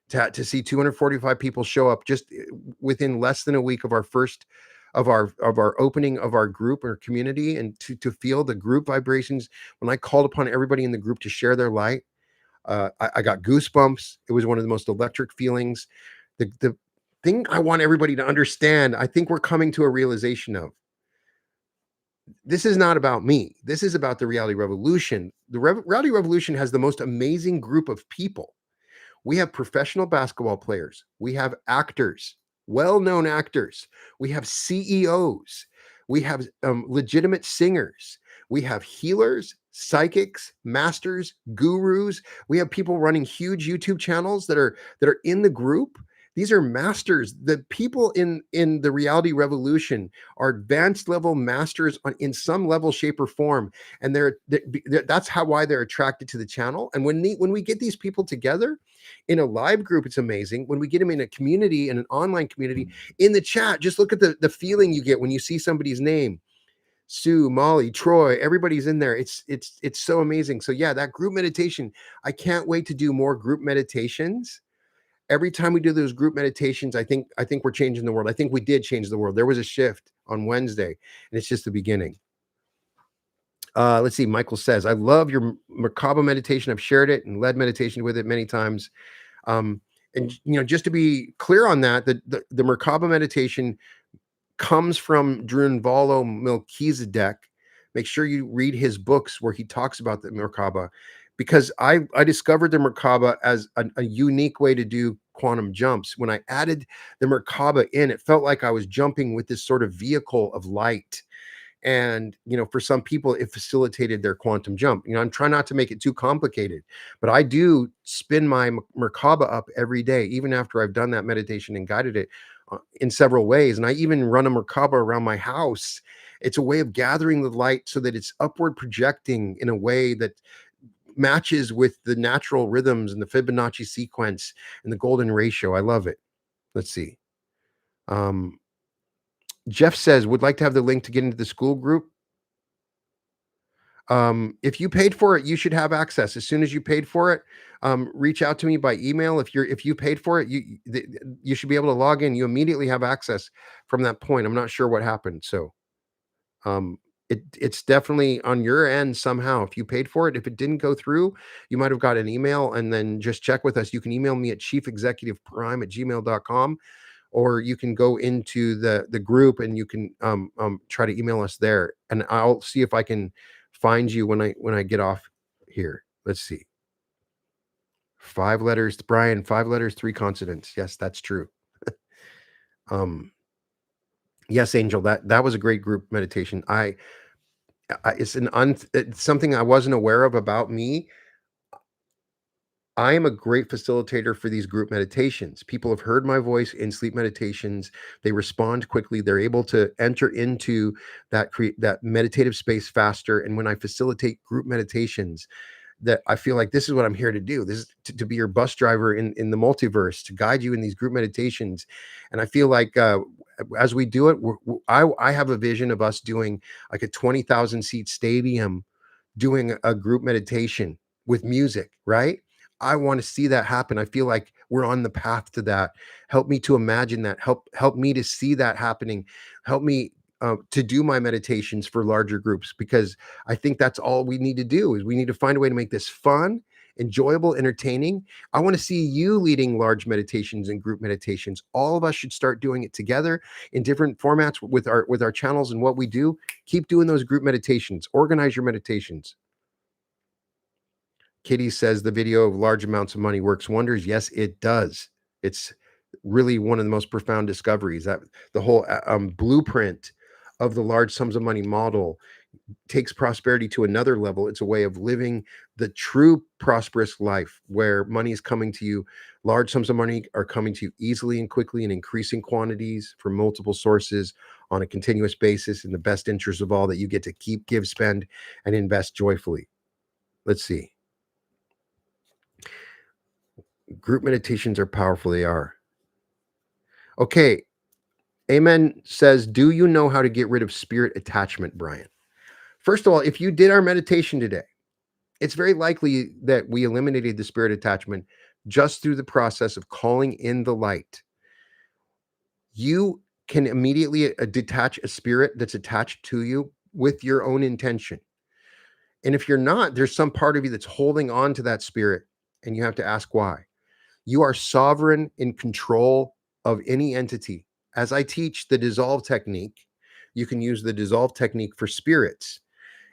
To see 245 people show up just within less than a week of our first of our opening of our group or community, and to feel the group vibrations when I called upon everybody in the group to share their light. I got goosebumps. It was one of the most electric feelings. The thing I want everybody to understand, I think we're coming to a realization of, this is not about me. This is about the reality revolution. The reality revolution has the most amazing group of people. We have professional basketball players. We have actors, well-known actors. We have CEOs. We have legitimate singers. We have healers, psychics, masters, gurus. We have people running huge YouTube channels that are in the group. These are masters. The people in the reality revolution are advanced level masters in some level, shape, or form, and that's why they're attracted to the channel. And when we get these people together in a live group, it's amazing. When we get them in a community, in an online community, in the chat, just look at the feeling you get when you see somebody's name. Sue, Molly, Troy, everybody's in there. It's so amazing. So yeah, that group meditation, I can't wait to do more group meditations. Every time we do those group meditations, I think we're changing the world. I think we did change the world. There was a shift on Wednesday, and it's just the beginning. Let's see. Michael says, I love your Merkaba meditation. I've shared it and led meditation with it many times. And just to be clear on that, the Merkaba meditation comes from Drunvalo Melchizedek. Make sure you read his books where he talks about the Merkaba, because I discovered the Merkaba as a unique way to do quantum jumps. When I added the Merkaba in, it felt like I was jumping with this sort of vehicle of light. And for some people it facilitated their quantum jump. I'm trying not to make it too complicated, but I do spin my Merkaba up every day, even after I've done that meditation and guided it in several ways. And I even run a Merkaba around my house. It's a way of gathering the light so that it's upward projecting in a way that matches with the natural rhythms and the Fibonacci sequence and the golden ratio. I love it. Let's see. Jeff says, would like to have the link to get into the school group. If you paid for it, you should have access. As soon as you paid for it, reach out to me by email. If you paid for it, you should be able to log in. You immediately have access from that point. I'm not sure what happened. So it's definitely on your end somehow. If you paid for it, if it didn't go through, you might have got an email, and then just check with us. You can email me at chiefexecutiveprime@gmail.com, or you can go into the group and you can try to email us there, and I'll see if I can find you when I get off here. Let's see. 5 letters, Brian, 5 letters, 3 consonants. Yes, that's true. Yes, Angel, that was a great group meditation. It's something I wasn't aware of about me. I am a great facilitator for these group meditations. People have heard my voice in sleep meditations. They respond quickly. They're able to enter into that meditative space faster. And when I facilitate group meditations, that I feel like this is what I'm here to do. This is to be your bus driver in the multiverse, to guide you in these group meditations. And I feel like as we do it, I have a vision of us doing like a 20,000 seat stadium, doing a group meditation with music, right? I want to see that happen. I feel like we're on the path to that. Help me to imagine that. Help me to see that happening. Help me to do my meditations for larger groups, because I think that's all we need to do. Is we need to find a way to make this fun, enjoyable, entertaining. I want to see you leading large meditations and group meditations. All of us should start doing it together in different formats with our channels and what we do. Keep doing those group meditations. Organize your meditations. Kitty says the video of large amounts of money works wonders. Yes, it does. It's really one of the most profound discoveries that the whole blueprint of the large sums of money model takes prosperity to another level. It's a way of living the true prosperous life where money is coming to you. Large sums of money are coming to you easily and quickly in increasing quantities from multiple sources on a continuous basis in the best interest of all that you get to keep, give, spend, and invest joyfully. Let's see. Group meditations are powerful. They are. Okay. Amen says, do you know how to get rid of spirit attachment, Brian? First of all, if you did our meditation today, it's very likely that we eliminated the spirit attachment just through the process of calling in the light. You can immediately detach a spirit that's attached to you with your own intention. And if you're not, there's some part of you that's holding on to that spirit, and you have to ask why. You are sovereign in control of any entity. As I teach the dissolve technique, you can use the dissolve technique for spirits.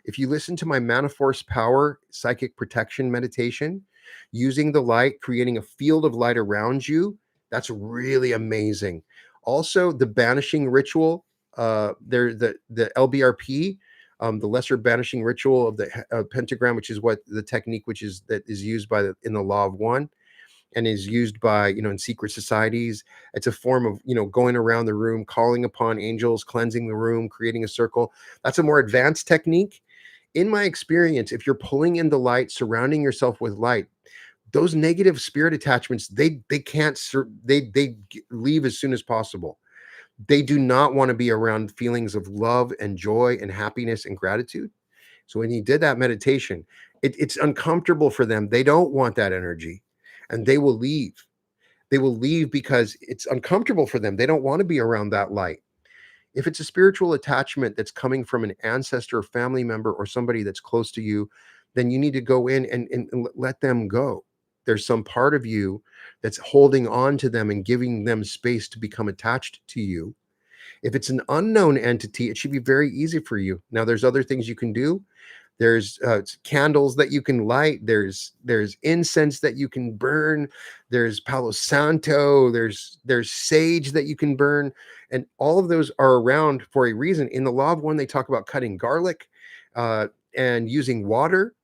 If you listen to my Maniforce Power psychic protection meditation, using the light, creating a field of light around you, that's really amazing. Also, the banishing ritual, there the LBRP, the lesser banishing ritual of the pentagram, which is what the technique which is that is used by in the law of one and is used by in secret societies. It's a form of going around the room, calling upon angels, cleansing the room, creating a circle. That's a more advanced technique. In my experience, if you're pulling in the light, surrounding yourself with light, those negative spirit attachments, they can't they leave as soon as possible. They do not want to be around feelings of love and joy and happiness and gratitude. So when you did that meditation, it's uncomfortable for them. They don't want that energy, and they will leave. They will leave because it's uncomfortable for them. They don't want to be around that light. If it's a spiritual attachment that's coming from an ancestor, family member, or somebody that's close to you, then you need to go in and let them go. There's some part of you that's holding on to them and giving them space to become attached to you. If it's an unknown entity, it should be very easy for you. Now, there's other things you can do. There's candles that you can light. There's incense that you can burn. There's Palo Santo. There's sage that you can burn, and all of those are around for a reason. In the Law of One, they talk about cutting garlic and using water,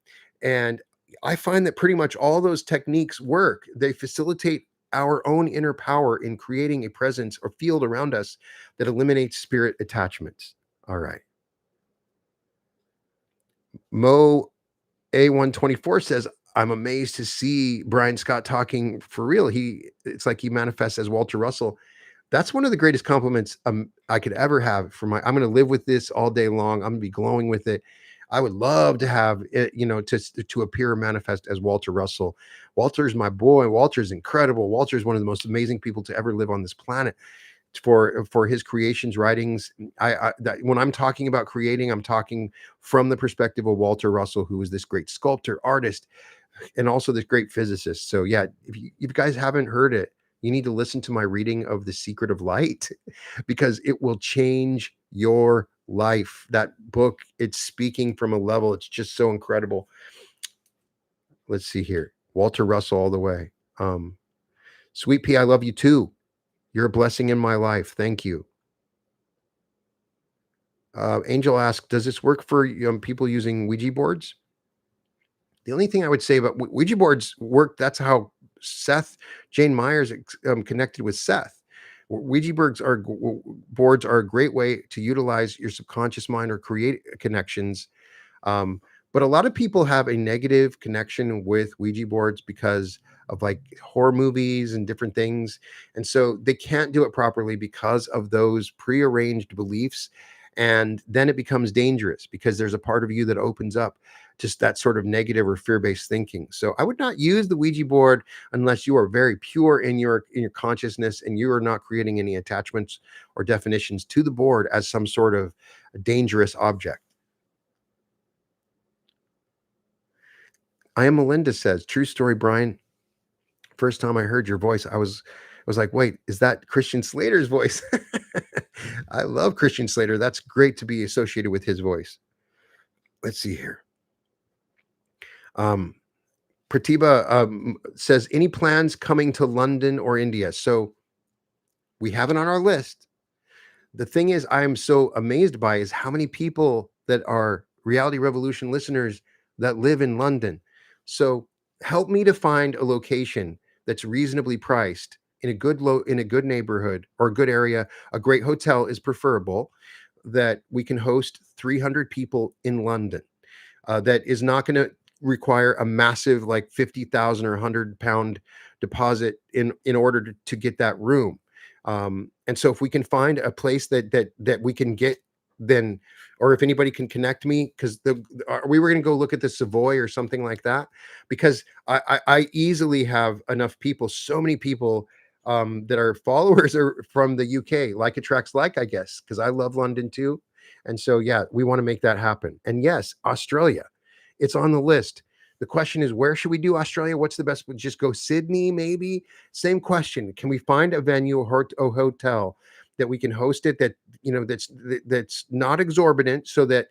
and I find that pretty much all those techniques work. They facilitate our own inner power in creating a presence or field around us that eliminates spirit attachments. All right. Mo A124 says, I'm amazed to see Brian Scott talking for real. It's like he manifests as Walter Russell. That's one of the greatest compliments I could ever have for I'm going to live with this all day long. I'm going to be glowing with it. I would love to have it, to appear and manifest as Walter Russell. Walter's my boy. Walter's incredible. Walter's one of the most amazing people to ever live on this planet. For his creations, writings, when I'm talking about creating, I'm talking from the perspective of Walter Russell, who was this great sculptor, artist, and also this great physicist. So yeah, if you guys haven't heard it, you need to listen to my reading of The Secret of Light because it will change your life. That book, it's speaking from a level, it's just so incredible. Let's see here. Walter Russell all the way. Sweet Pea, I love you too. You're a blessing in my life. Thank you. Angel asked, does this work for people using Ouija boards? The only thing I would say about Ouija boards work, that's how Jane Myers connected with Seth. Ouija boards are a great way to utilize your subconscious mind or create connections. But a lot of people have a negative connection with Ouija boards because of like horror movies and different things. And so they can't do it properly because of those prearranged beliefs. And then it becomes dangerous because there's a part of you that opens up just that sort of negative or fear-based thinking. So I would not use the Ouija board unless you are very pure in your consciousness and you are not creating any attachments or definitions to the board as some sort of dangerous object. I am Melinda says, true story, Brian. First time I heard your voice, I was like, wait, is that Christian Slater's voice? I love Christian Slater. That's great to be associated with his voice. Let's see here. Pratibha says, any plans coming to London or India? So we have it on our list. The thing is, I am so amazed by is how many people that are Reality Revolution listeners that live in London. So help me to find a location that's reasonably priced in a in a good neighborhood or a good area. A great hotel is preferable that we can host 300 people in London. That is not going to require a massive like 50,000 or 100 pound deposit in order to get that room. And so if we can find a place that we can get, then, or if anybody can connect me, because we were going to go look at the Savoy or something like that, because I easily have enough people, so many people that are followers are from the UK, like attracts like, I guess, because I love London too. And so, yeah, we want to make that happen. And yes, Australia, it's on the list. The question is, where should we do Australia? What's the best? Just go Sydney, maybe? Same question. Can we find a venue or a hotel that we can host it that, that's not exorbitant, so that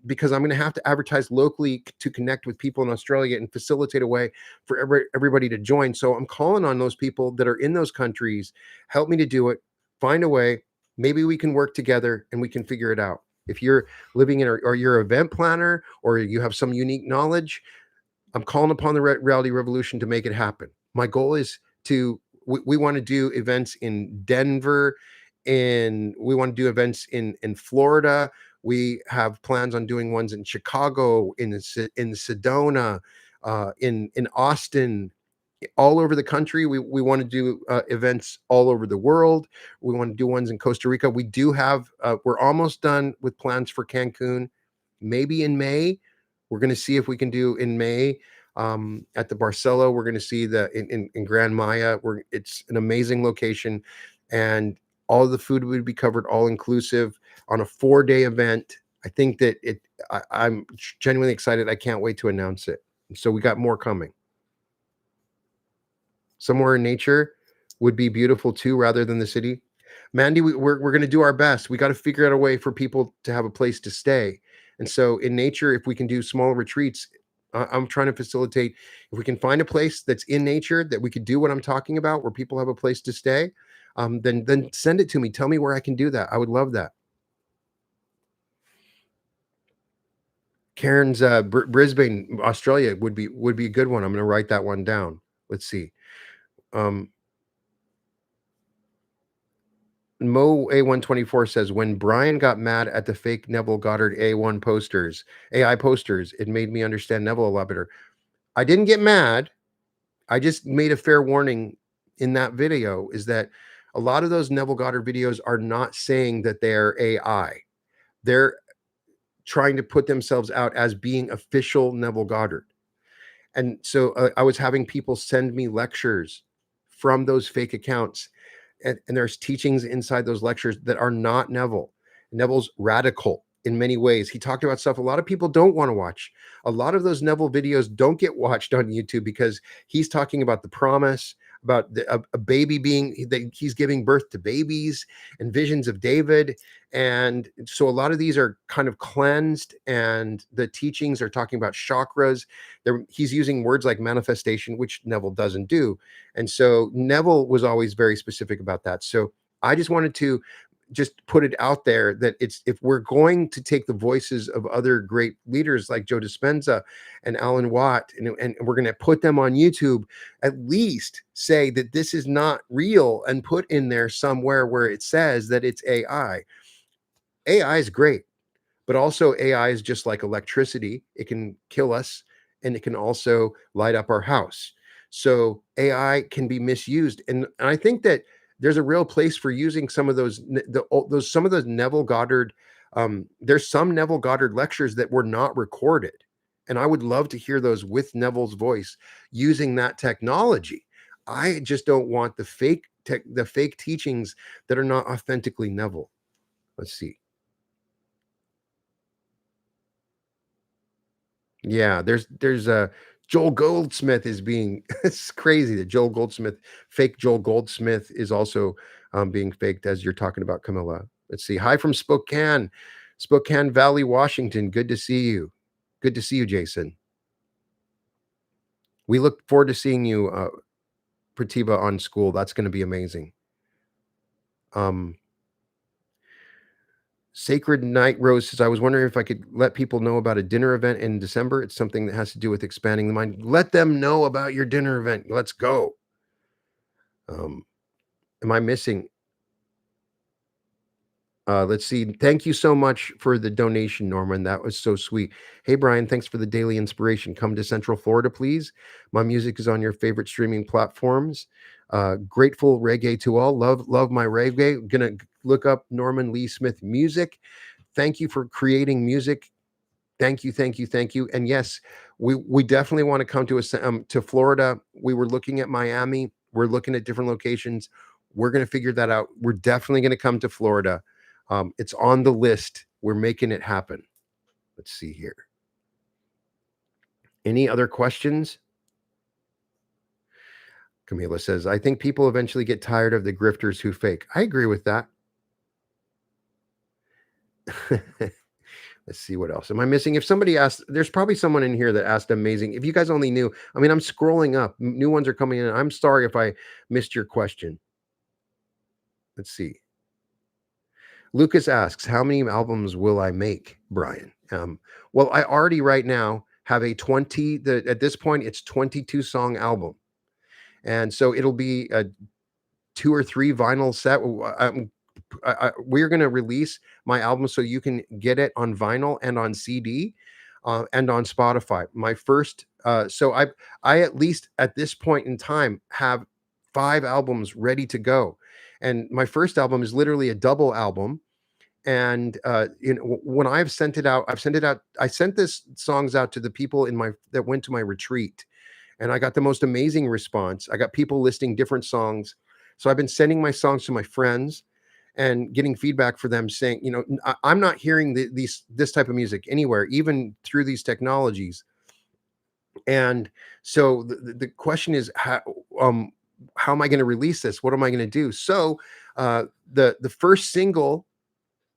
because I'm going to have to advertise locally to connect with people in Australia and facilitate a way for everybody to join. So I'm calling on those people that are in those countries, help me to do it, find a way. Maybe we can work together and we can figure it out. If you're living in, or you're an event planner, or you have some unique knowledge, I'm calling upon the Reality Revolution to make it happen. My goal is to, we want to do events in Denver, and we want to do events in Florida. We have plans on doing ones in Chicago, in Sedona, in Austin, all over the country. We want to do events all over the world. We want to do ones in Costa Rica. We do have, we're almost done with plans for Cancun, maybe in May. We're going to see if we can do in May at the Barcelo. We're going to see in Grand Maya. It's an amazing location, and all of the food would be covered, all inclusive, on a 4-day event. I think that I'm genuinely excited. I can't wait to announce it. So we got more coming. Somewhere in nature would be beautiful too, rather than the city. Mandy, we're going to do our best. We got to figure out a way for people to have a place to stay. And so in nature, if we can do small retreats, I'm trying to facilitate, if we can find a place that's in nature that we could do what I'm talking about, where people have a place to stay, then send it to me. Tell me where I can do that. I would love that. Karen's Brisbane, Australia would be a good one. I'm going to write that one down. Let's see. Mo A124 says, when Brian got mad at the fake Neville Goddard AI posters, it made me understand Neville a lot better. I didn't get mad. I just made a fair warning in that video, is that a lot of those Neville Goddard videos are not saying that they're AI. They're trying to put themselves out as being official Neville Goddard. And so I was having people send me lectures from those fake accounts, and there's teachings inside those lectures that are not Neville. Neville's radical in many ways. He talked about stuff a lot of people don't want to watch. A lot of those Neville videos don't get watched on YouTube because he's talking about the promise, about a baby being, that he's giving birth to babies, and visions of David. And so a lot of these are kind of cleansed, and the teachings are talking about chakras. He's using words like manifestation, which Neville doesn't do. And so Neville was always very specific about that. So I just wanted to just put it out there that if we're going to take the voices of other great leaders like Joe Dispenza and Alan Watt, and we're going to put them on YouTube, at least say that this is not real, and put in there somewhere where it says that it's AI. AI is great, but also AI is just like electricity. It can kill us, and it can also light up our house. So AI can be misused. And I think that there's a real place for using some of those some of those Neville Goddard. There's some Neville Goddard lectures that were not recorded, and I would love to hear those with Neville's voice using that technology. I just don't want the fake teachings that are not authentically Neville. Let's see. Yeah, there's a Joel Goldsmith is being it's crazy that fake Joel Goldsmith is also being faked, as you're talking about, Camilla. Let's see. Hi from Spokane Valley, Washington. Good to see you. Good to see you, Jason. We look forward to seeing you, Pratibha, on School. That's gonna be amazing. Um, Sacred Night Rose says, "I was wondering if I could let people know about a dinner event in December. It's something that has to do with expanding the mind." Let them know about your dinner event. Let's go. Um, am I missing let's see. Thank you so much for the donation, Norman. That was so sweet. Hey, Brian, thanks for the daily inspiration. Come to Central Florida, please. My music is on your favorite streaming platforms. Grateful reggae to all. Love my reggae. Gonna look up Norman Lee Smith music. Thank you for creating music. Thank you, thank you, thank you. And yes, we definitely want to come to Florida. We were looking at Miami. We're looking at different locations. We're going to figure that out. We're definitely going to come to Florida. It's on the list. We're making it happen. Let's see here. Any other questions? Camila says, I think people eventually get tired of the grifters who fake. I agree with that. Let's see what else. Am I missing? If somebody asked, there's probably someone in here that asked amazing. If you guys only knew, I mean, I'm scrolling up. New ones are coming in. I'm sorry if I missed your question. Let's see. Lucas asks, how many albums will I make, Brian? Well, I already right now have a 20, at this point, it's 22 song album. And so it'll be a 2 or 3 vinyl set. We're going to release my album so you can get it on vinyl and on CD and on Spotify. My first, so I at least at this point in time have 5 albums ready to go, and my first album is literally a double album. And when I've sent it out, I sent this songs out to the people that went to my retreat, and I got the most amazing response. I got people listing different songs. So I've been sending my songs to my friends and getting feedback for them saying, I'm not hearing this type of music anywhere, even through these technologies. And so the question is, how am I going to release this? What am I going to do? So the first single,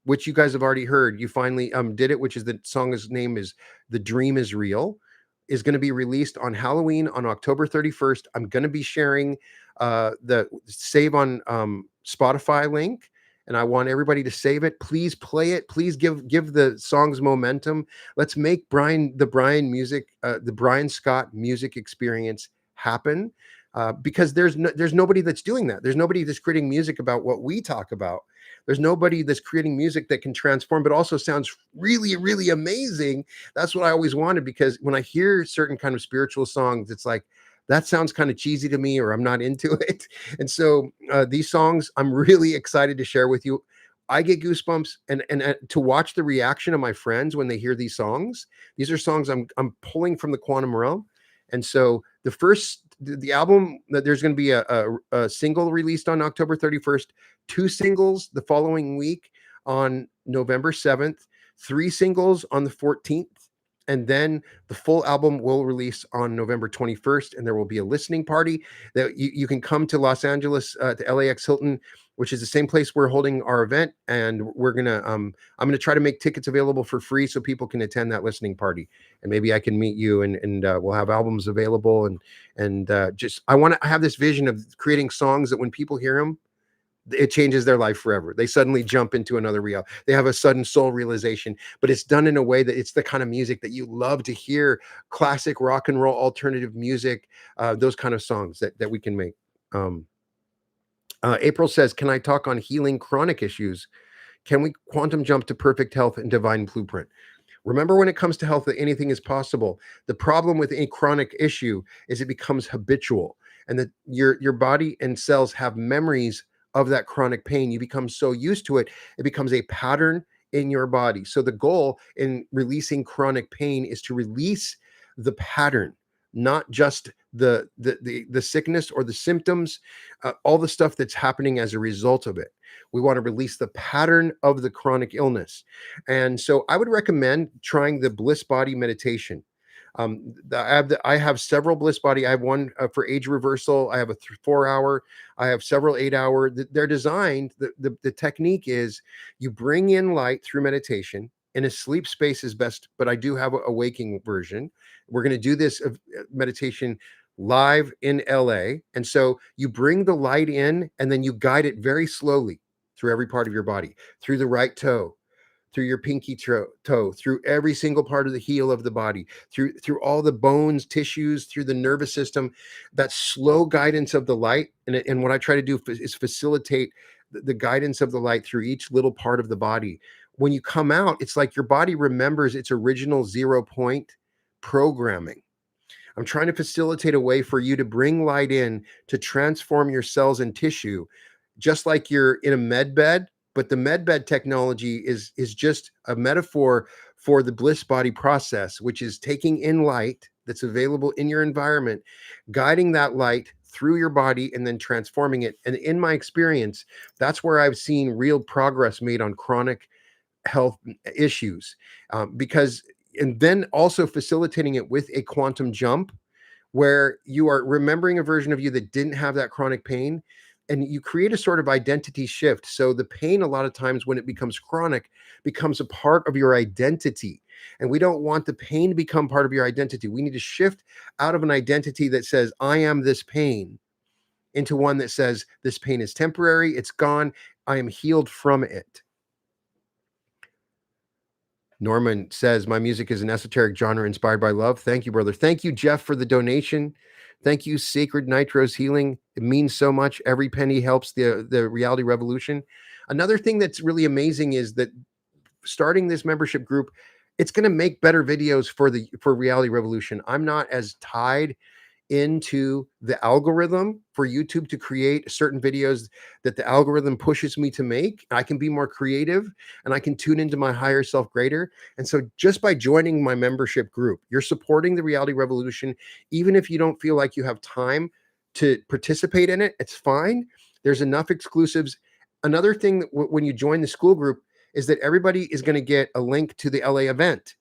which you guys have already heard, you finally did it, which is the song's name is "The Dream Is Real," is going to be released on Halloween on October 31st. I'm going to be sharing the save on Spotify link, and I want everybody to save it. Please play it. Please give the songs momentum. Let's make the Brian Scott music experience happen. Because there's nobody that's doing that. There's nobody that's creating music about what we talk about. There's nobody that's creating music that can transform, but also sounds really, really amazing. That's what I always wanted, because when I hear certain kind of spiritual songs, it's like, that sounds kind of cheesy to me, or I'm not into it. And so these songs, I'm really excited to share with you. I get goosebumps, and to watch the reaction of my friends when they hear these songs. These are songs I'm pulling from the quantum realm. And so the album, that there's going to be a single released on October 31st, 2 singles the following week on November 7th, 3 singles on the 14th, and then the full album will release on November 21st, and there will be a listening party that you can come to Los Angeles, to LAX Hilton, which is the same place we're holding our event. And I'm gonna try to make tickets available for free so people can attend that listening party, and maybe I can meet you, and we'll have albums available, and just I want to have this vision of creating songs that when people hear them, it changes their life forever. They suddenly jump into another reality. They have a sudden soul realization, but it's done in a way that it's the kind of music that you love to hear, classic rock and roll, alternative music, those kind of songs that we can make. April says, can I talk on healing chronic issues? Can we quantum jump to perfect health and divine blueprint? Remember, when it comes to health, that anything is possible. The problem with any chronic issue is it becomes habitual, and that your body and cells have memories of that chronic pain. You become so used to it, it becomes a pattern in your body. So the goal in releasing chronic pain is to release the pattern, not just the sickness or the symptoms, all the stuff that's happening as a result of it. We want to release the pattern of the chronic illness. And so I would recommend trying the Bliss Body meditation. I have several Bliss Body. I have one for age reversal. I have a 4-hour. I have several 8-hour. They're designed. The technique is you bring in light through meditation. in a sleep space is best, but I do have a waking version. We're going to do this meditation live in LA. And so you bring the light in and then you guide it very slowly through every part of your body, through the right toe, through your pinky toe, through every single part of the heel of the body, through all the bones, tissues, through the nervous system. That slow guidance of the light, and what I try to do is facilitate the guidance of the light through each little part of the body. When you come out, it's like your body remembers its original 0 point programming. I'm trying to facilitate a way for you to bring light in to transform your cells and tissue, just like you're in a med bed. But the med bed technology is just a metaphor for the bliss body process, which is taking in light that's available in your environment, guiding that light through your body, and then transforming it. And in my experience, that's where I've seen real progress made on chronic health issues, because and then also facilitating it with a quantum jump where you are remembering a version of you that didn't have that chronic pain, and you create a sort of identity shift. So the pain, a lot of times when it becomes chronic, becomes a part of your identity. And we don't want the pain to become part of your identity. We need to shift out of an identity that says I am this pain into one that says this pain is temporary, it's gone, I am healed from it. Norman says, my music is an esoteric genre inspired by love. Thank you, brother. Thank you, Jeff, for the donation. Thank you, Sacred Nitro's Healing. It means so much. Every penny helps the reality revolution. Another thing that's really amazing is that starting this membership group, it's going to make better videos for reality revolution. I'm not as tied into the algorithm for YouTube to create certain videos that the algorithm pushes me to make. I can be more creative and I can tune into my higher self greater. And so just by joining my membership group, you're supporting the reality revolution. Even if you don't feel like you have time to participate in it, it's fine. There's enough exclusives. Another thing that when you join the school group is that everybody is going to get a link to the LA event.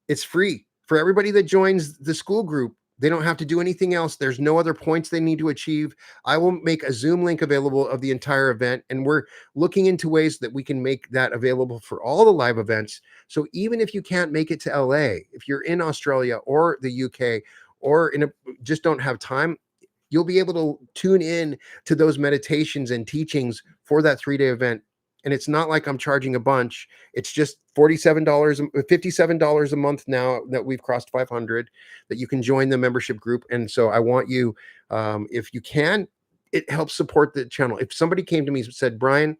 It's free for everybody that joins the school group. They don't have to do anything else. There's no other points they need to achieve. I will make a Zoom link available of the entire event, and we're looking into ways that we can make that available for all the live events. So even if you can't make it to LA, if you're in Australia or the UK or just don't have time, you'll be able to tune in to those meditations and teachings for that 3-day event. And it's not like I'm charging a bunch. It's just $47, $57 a month now that we've crossed 500, that you can join the membership group. And so I want you, if you can, it helps support the channel. If somebody came to me and said, Brian,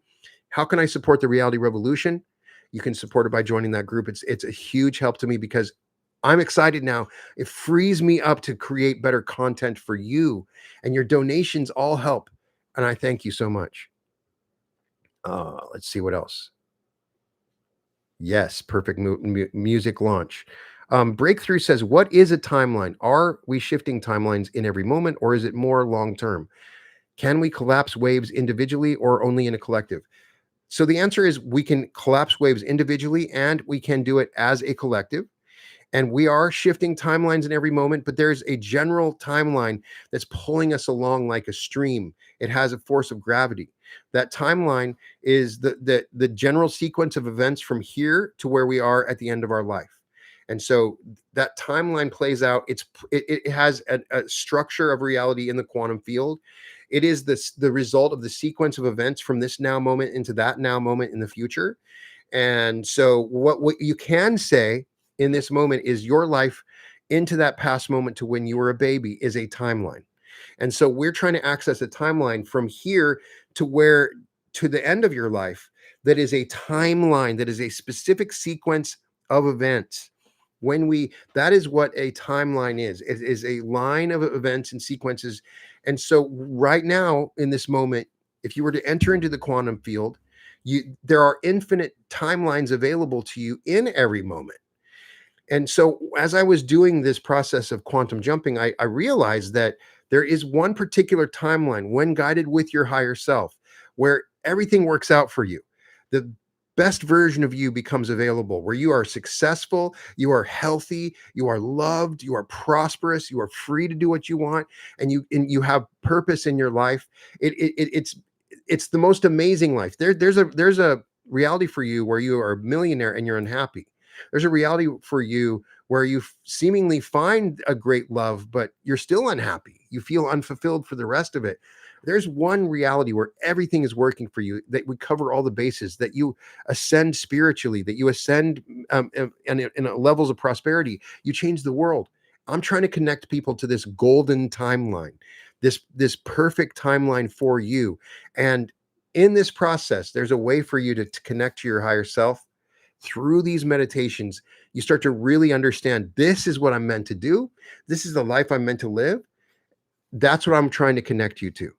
how can I support the reality revolution? You can support it by joining that group. It's a huge help to me because I'm excited now. It frees me up to create better content for you, and your donations all help. And I thank you so much. Let's see what else. Yes, perfect music launch. Breakthrough says, what is a timeline? Are we shifting timelines in every moment, or is it more long-term? Can we collapse waves individually or only in a collective? So the answer is we can collapse waves individually and we can do it as a collective. And we are shifting timelines in every moment, but there's a general timeline that's pulling us along like a stream. It has a force of gravity. That timeline is the general sequence of events from here to where we are at the end of our life. And so that timeline plays out. It has a structure of reality in the quantum field. It is the result of the sequence of events from this now moment into that now moment in the future. And so what you can say in this moment is your life into that past moment to when you were a baby is a timeline. And so we're trying to access a timeline from here to the end of your life that is a timeline, that is a specific sequence of events. That is what a timeline is. It is a line of events and sequences. And so right now in this moment, if you were to enter into the quantum field, there are infinite timelines available to you in every moment. And so as I was doing this process of quantum jumping, I realized that there is one particular timeline when guided with your higher self where everything works out for you. The best version of you becomes available, where you are successful, you are healthy, you are loved, you are prosperous, you are free to do what you want, and you have purpose in your life. It's the most amazing life. There's a reality for you where you are a millionaire and you're unhappy. There's a reality for you where you seemingly find a great love, but you're still unhappy. You feel unfulfilled for the rest of it. There's one reality where everything is working for you, that we cover all the bases, that you ascend spiritually, that you ascend in levels of prosperity. You change the world. I'm trying to connect people to this golden timeline, this perfect timeline for you. And in this process, there's a way for you to connect to your higher self through these meditations. You start to really understand, this is what I'm meant to do. This is the life I'm meant to live. That's what I'm trying to connect you to.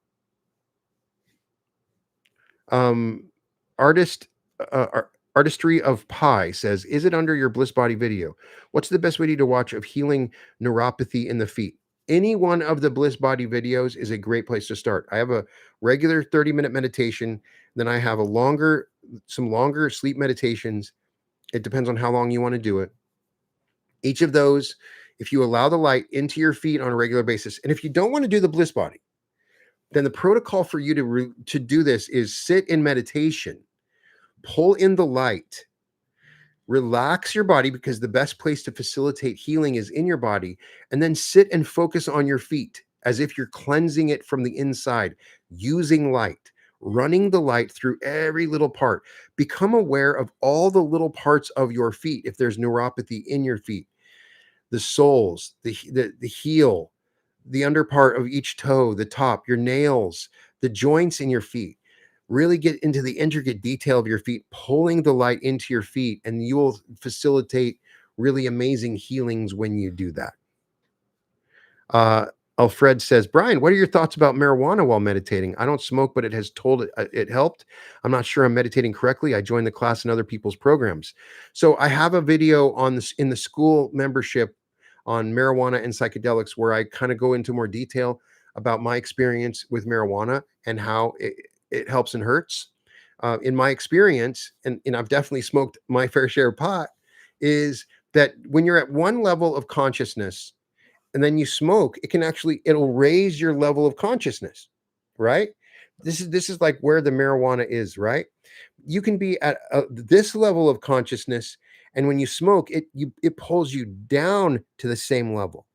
Um, artist, Artistry of Pi says, is it under your Bliss Body video? What's the best video to watch of healing neuropathy in the feet? Any one of the Bliss Body videos is a great place to start. I have a regular 30-minute meditation. Then I have some longer sleep meditations. It depends on how long you want to do it. Each of those, if you allow the light into your feet on a regular basis, and if you don't want to do the Bliss Body, then the protocol for you to do this is sit in meditation, pull in the light, relax your body, because the best place to facilitate healing is in your body, and then sit and focus on your feet as if you're cleansing it from the inside, using light, running the light through every little part. Become aware of all the little parts of your feet. If there's neuropathy in your feet, the soles, the heel, the under part of each toe, the top, your nails, the joints in your feet. Really get into the intricate detail of your feet, pulling the light into your feet, and you will facilitate really amazing healings when you do that. Alfred says, Brian, what are your thoughts about marijuana while meditating? I don't smoke, but it helped. I'm not sure I'm meditating correctly. I joined the class and other people's programs. So I have a video on this in the school membership on marijuana and psychedelics, where I kind of go into more detail about my experience with marijuana and how it helps and hurts. In my experience, and I've definitely smoked my fair share of pot, is that when you're at one level of consciousness and then you smoke, it'll raise your level of consciousness, right? This is like where the marijuana is, right? You can be at this level of consciousness, and when you smoke, it pulls you down to the same level.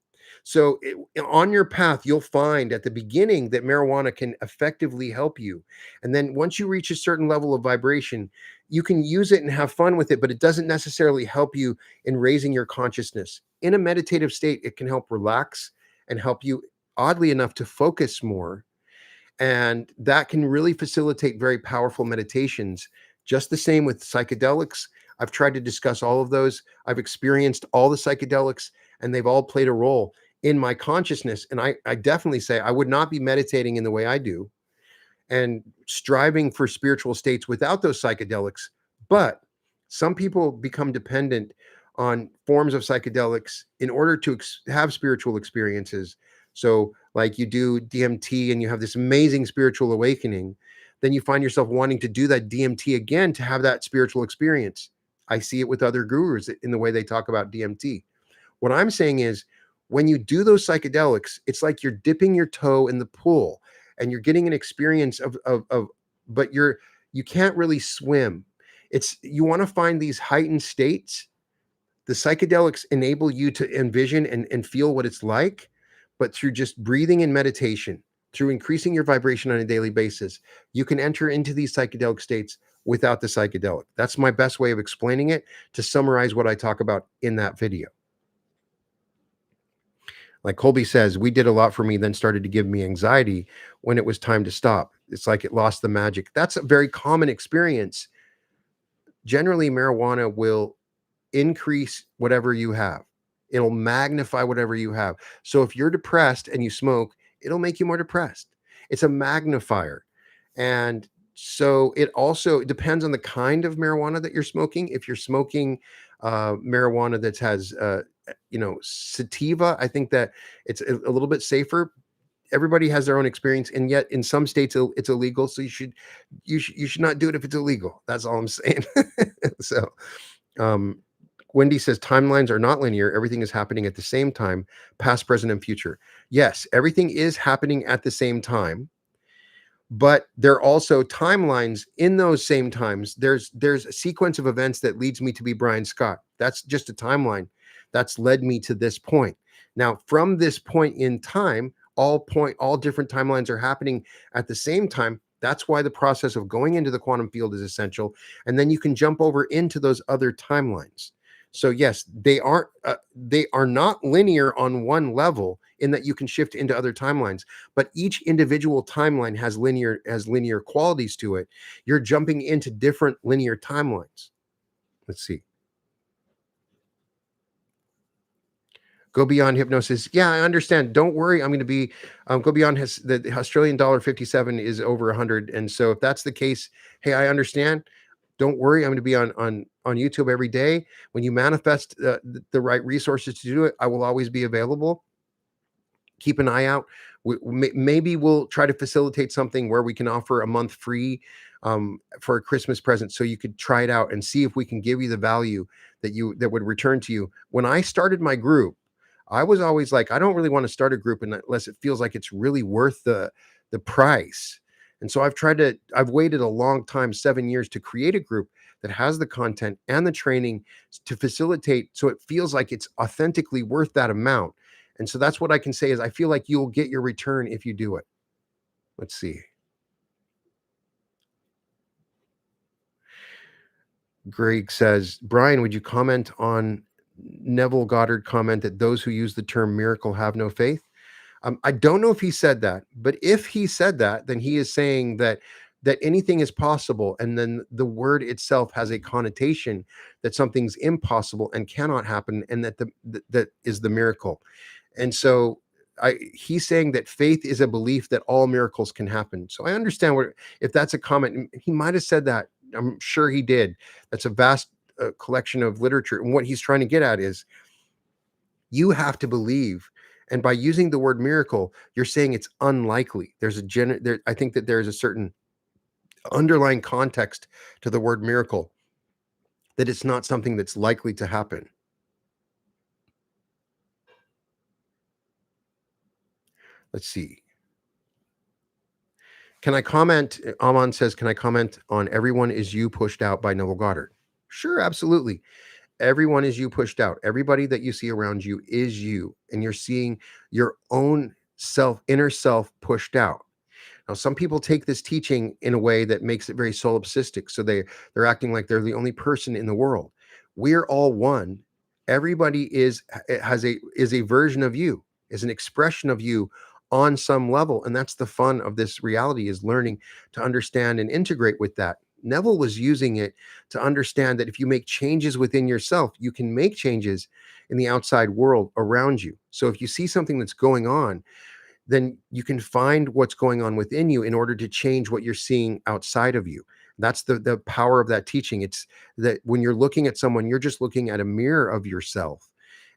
So on your path, you'll find at the beginning that marijuana can effectively help you. And then once you reach a certain level of vibration, you can use it and have fun with it, but it doesn't necessarily help you in raising your consciousness. In a meditative state, it can help relax and help you, oddly enough, to focus more. And that can really facilitate very powerful meditations. Just the same with psychedelics. I've tried to discuss all of those. I've experienced all the psychedelics, and they've all played a role in my consciousness. And I definitely say I would not be meditating in the way I do and striving for spiritual states without those psychedelics. But some people become dependent on forms of psychedelics in order to have spiritual experiences. So, like you do DMT and you have this amazing spiritual awakening, then you find yourself wanting to do that DMT again to have that spiritual experience. I see it with other gurus in the way they talk about DMT. What I'm saying is, when you do those psychedelics, it's like you're dipping your toe in the pool and you're getting an experience but you can't really swim. You want to find these heightened states. The psychedelics enable you to envision and feel what it's like, but through just breathing and meditation, through increasing your vibration on a daily basis, you can enter into these psychedelic states without the psychedelic. That's my best way of explaining it, to summarize what I talk about in that video. Like Colby says, we did a lot for me, then started to give me anxiety when it was time to stop. It's like it lost the magic. That's a very common experience. Generally, marijuana will increase whatever you have. It'll magnify whatever you have. So if you're depressed and you smoke, it'll make you more depressed. It's a magnifier. And so it also depends on the kind of marijuana that you're smoking. If you're smoking marijuana that has sativa, I think that it's a little bit safer. Everybody has their own experience, and yet in some states it's illegal. So you should not do it if it's illegal. That's all I'm saying. So Wendy says timelines are not linear. Everything is happening at the same time, past, present, and future. Yes, everything is happening at the same time, but there are also timelines in those same times. There's a sequence of events that leads me to be Brian Scott. That's just a timeline that's led me to this point. Now, from this point in time, all different timelines are happening at the same time. That's why the process of going into the quantum field is essential. And then you can jump over into those other timelines. So yes, they are not linear on one level in that you can shift into other timelines, but each individual timeline has linear qualities to it. You're jumping into different linear timelines. Let's see. Go beyond hypnosis. Yeah, I understand. Don't worry. I'm going to be go beyond his the Australian dollar 57 is over 100. And so if that's the case, hey, I understand. Don't worry. I'm going to be on YouTube every day. When you manifest the right resources to do it, I will always be available. Keep an eye out. Maybe we'll try to facilitate something where we can offer a month free for a Christmas present, so you could try it out and see if we can give you the value that would return to you. When I started my group, I was always like, I don't really want to start a group unless it feels like it's really worth the price. And so I've waited a long time, 7 years, to create a group that has the content and the training to facilitate so it feels like it's authentically worth that amount. And so that's what I can say is I feel like you'll get your return if you do it. Let's see. Greg says, Brian, would you comment on Neville Goddard comment that those who use the term miracle have no faith? I don't know if he said that, but if he said that, then he is saying that anything is possible, and then the word itself has a connotation that something's impossible and cannot happen, and that is the miracle. And so he's saying that faith is a belief that all miracles can happen. So I understand what if that's a comment. He might have said that. I'm sure he did. That's a vast collection of literature, and what he's trying to get at is you have to believe. And by using the word miracle, you're saying it's unlikely. I think that there's a certain underlying context to the word miracle, that it's not something that's likely to happen. Let's see. Can I comment? Aman says, can I comment on Everyone Is You pushed out by Neville Goddard? Sure, absolutely. Everyone is you pushed out. Everybody that you see around you is you, and you're seeing your own inner self pushed out. Now, some people take this teaching in a way that makes it very solipsistic. So they're acting like they're the only person in the world. We're all one. Everybody is a version of you, is an expression of you on some level. And that's the fun of this reality, is learning to understand and integrate with that. Neville was using it to understand that if you make changes within yourself, you can make changes in the outside world around you. So if you see something that's going on, then you can find what's going on within you in order to change what you're seeing outside of you. That's the power of that teaching. It's that when you're looking at someone, you're just looking at a mirror of yourself.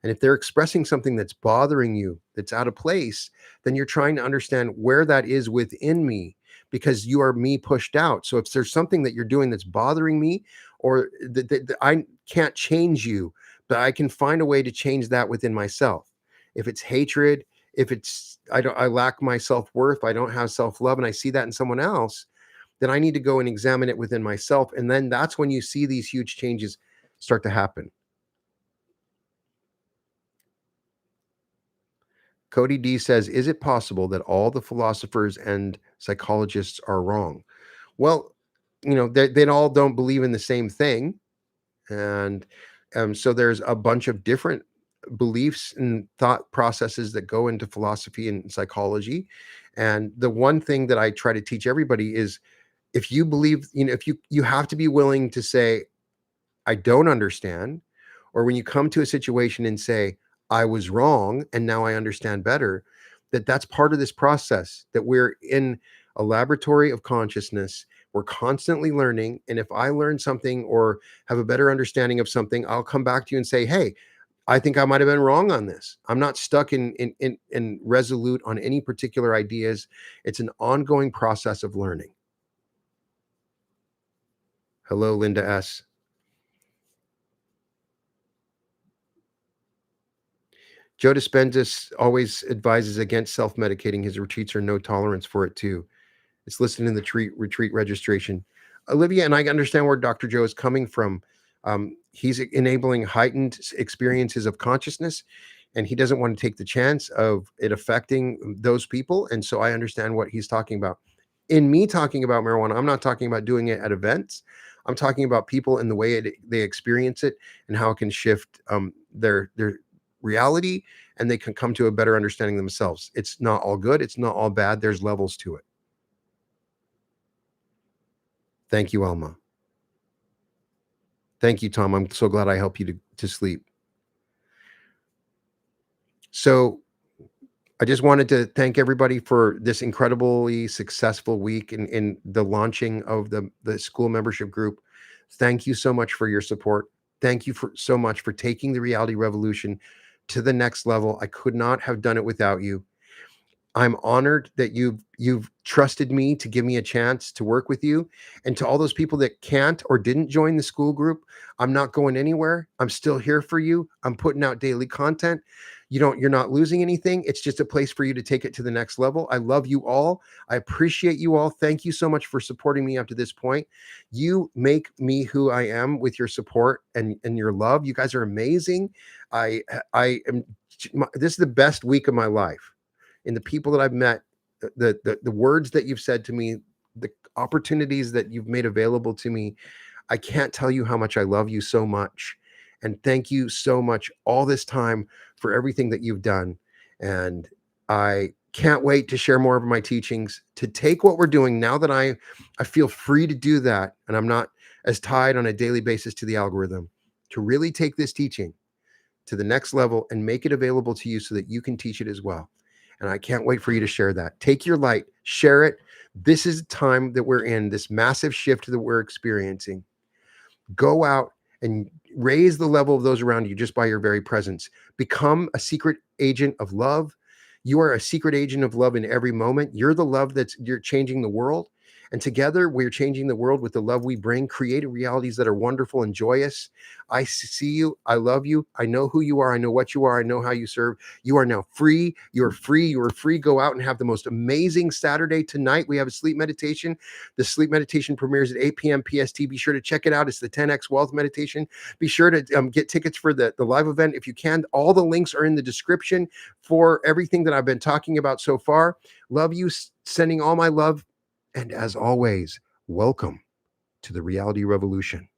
And if they're expressing something that's bothering you, that's out of place, then you're trying to understand where that is within me, because you are me pushed out. So if there's something that you're doing that's bothering me, or that I can't change you, but I can find a way to change that within myself. If it's hatred, if it's I lack my self-worth, I don't have self-love, and I see that in someone else, then I need to go and examine it within myself. And then that's when you see these huge changes start to happen. Cody D says, is it possible that all the philosophers and psychologists are wrong? Well, they all don't believe in the same thing. And so there's a bunch of different beliefs and thought processes that go into philosophy and psychology. And the one thing that I try to teach everybody is, if you believe, if you have to be willing to say, I don't understand, or when you come to a situation and say, I was wrong and now I understand better, that's part of this process, that we're in a laboratory of consciousness. We're constantly learning. And if I learn something or have a better understanding of something, I'll come back to you and say, hey, I think I might have been wrong on this. I'm not stuck in resolute on any particular ideas. It's an ongoing process of learning. Hello, Linda S. Joe Dispenza always advises against self-medicating. His retreats are no tolerance for it too. It's listed in the retreat registration. Olivia, and I understand where Dr. Joe is coming from. He's enabling heightened experiences of consciousness, and he doesn't want to take the chance of it affecting those people. And so I understand what he's talking about. In me talking about marijuana, I'm not talking about doing it at events. I'm talking about people and the way they experience it and how it can shift their reality, and they can come to a better understanding themselves. It's not all good. It's not all bad. There's levels to it. Thank you, Alma. Thank you, Tom. I'm so glad I helped you to sleep. So I just wanted to thank everybody for this incredibly successful week in the launching of the school membership group. Thank you so much for your support. Thank you for so much for taking the reality revolution to the next level. I could not have done it without you. I'm honored that you've trusted me to give me a chance to work with you. And to all those people that can't or didn't join the school group, I'm not going anywhere. I'm still here for you. I'm putting out daily content. You're not losing anything. It's just a place for you to take it to the next level. I love you all. I appreciate you all. Thank you so much for supporting me up to this point. You make me who I am with your support and your love. You guys are amazing. I am this is the best week of my life. In the people that I've met, the words that you've said to me, the opportunities that you've made available to me, I can't tell you how much I love you so much. And thank you so much all this time for everything that you've done. And I can't wait to share more of my teachings, to take what we're doing now that I feel free to do that. And I'm not as tied on a daily basis to the algorithm, to really take this teaching to the next level and make it available to you so that you can teach it as well. And I can't wait for you to share that. Take your light, share it. This is the time that we're in, this massive shift that we're experiencing. Go out and raise the level of those around you just by your very presence. Become a secret agent of love. You are a secret agent of love in every moment. You're the love you're changing the world. And together we're changing the world with the love we bring, creating realities that are wonderful and joyous. I see you. I love you. I know who you are. I know what you are. I know how you serve. You are now free. You're free. You are free. Go out and have the most amazing Saturday. Tonight we have a sleep meditation. The sleep meditation premieres at 8 p.m. PST. Be sure to check it out. It's the 10X Wealth Meditation. Be sure to get tickets for the live event if you can. All the links are in the description for everything that I've been talking about so far. Love you. Sending all my love. And as always, welcome to the Reality Revolution.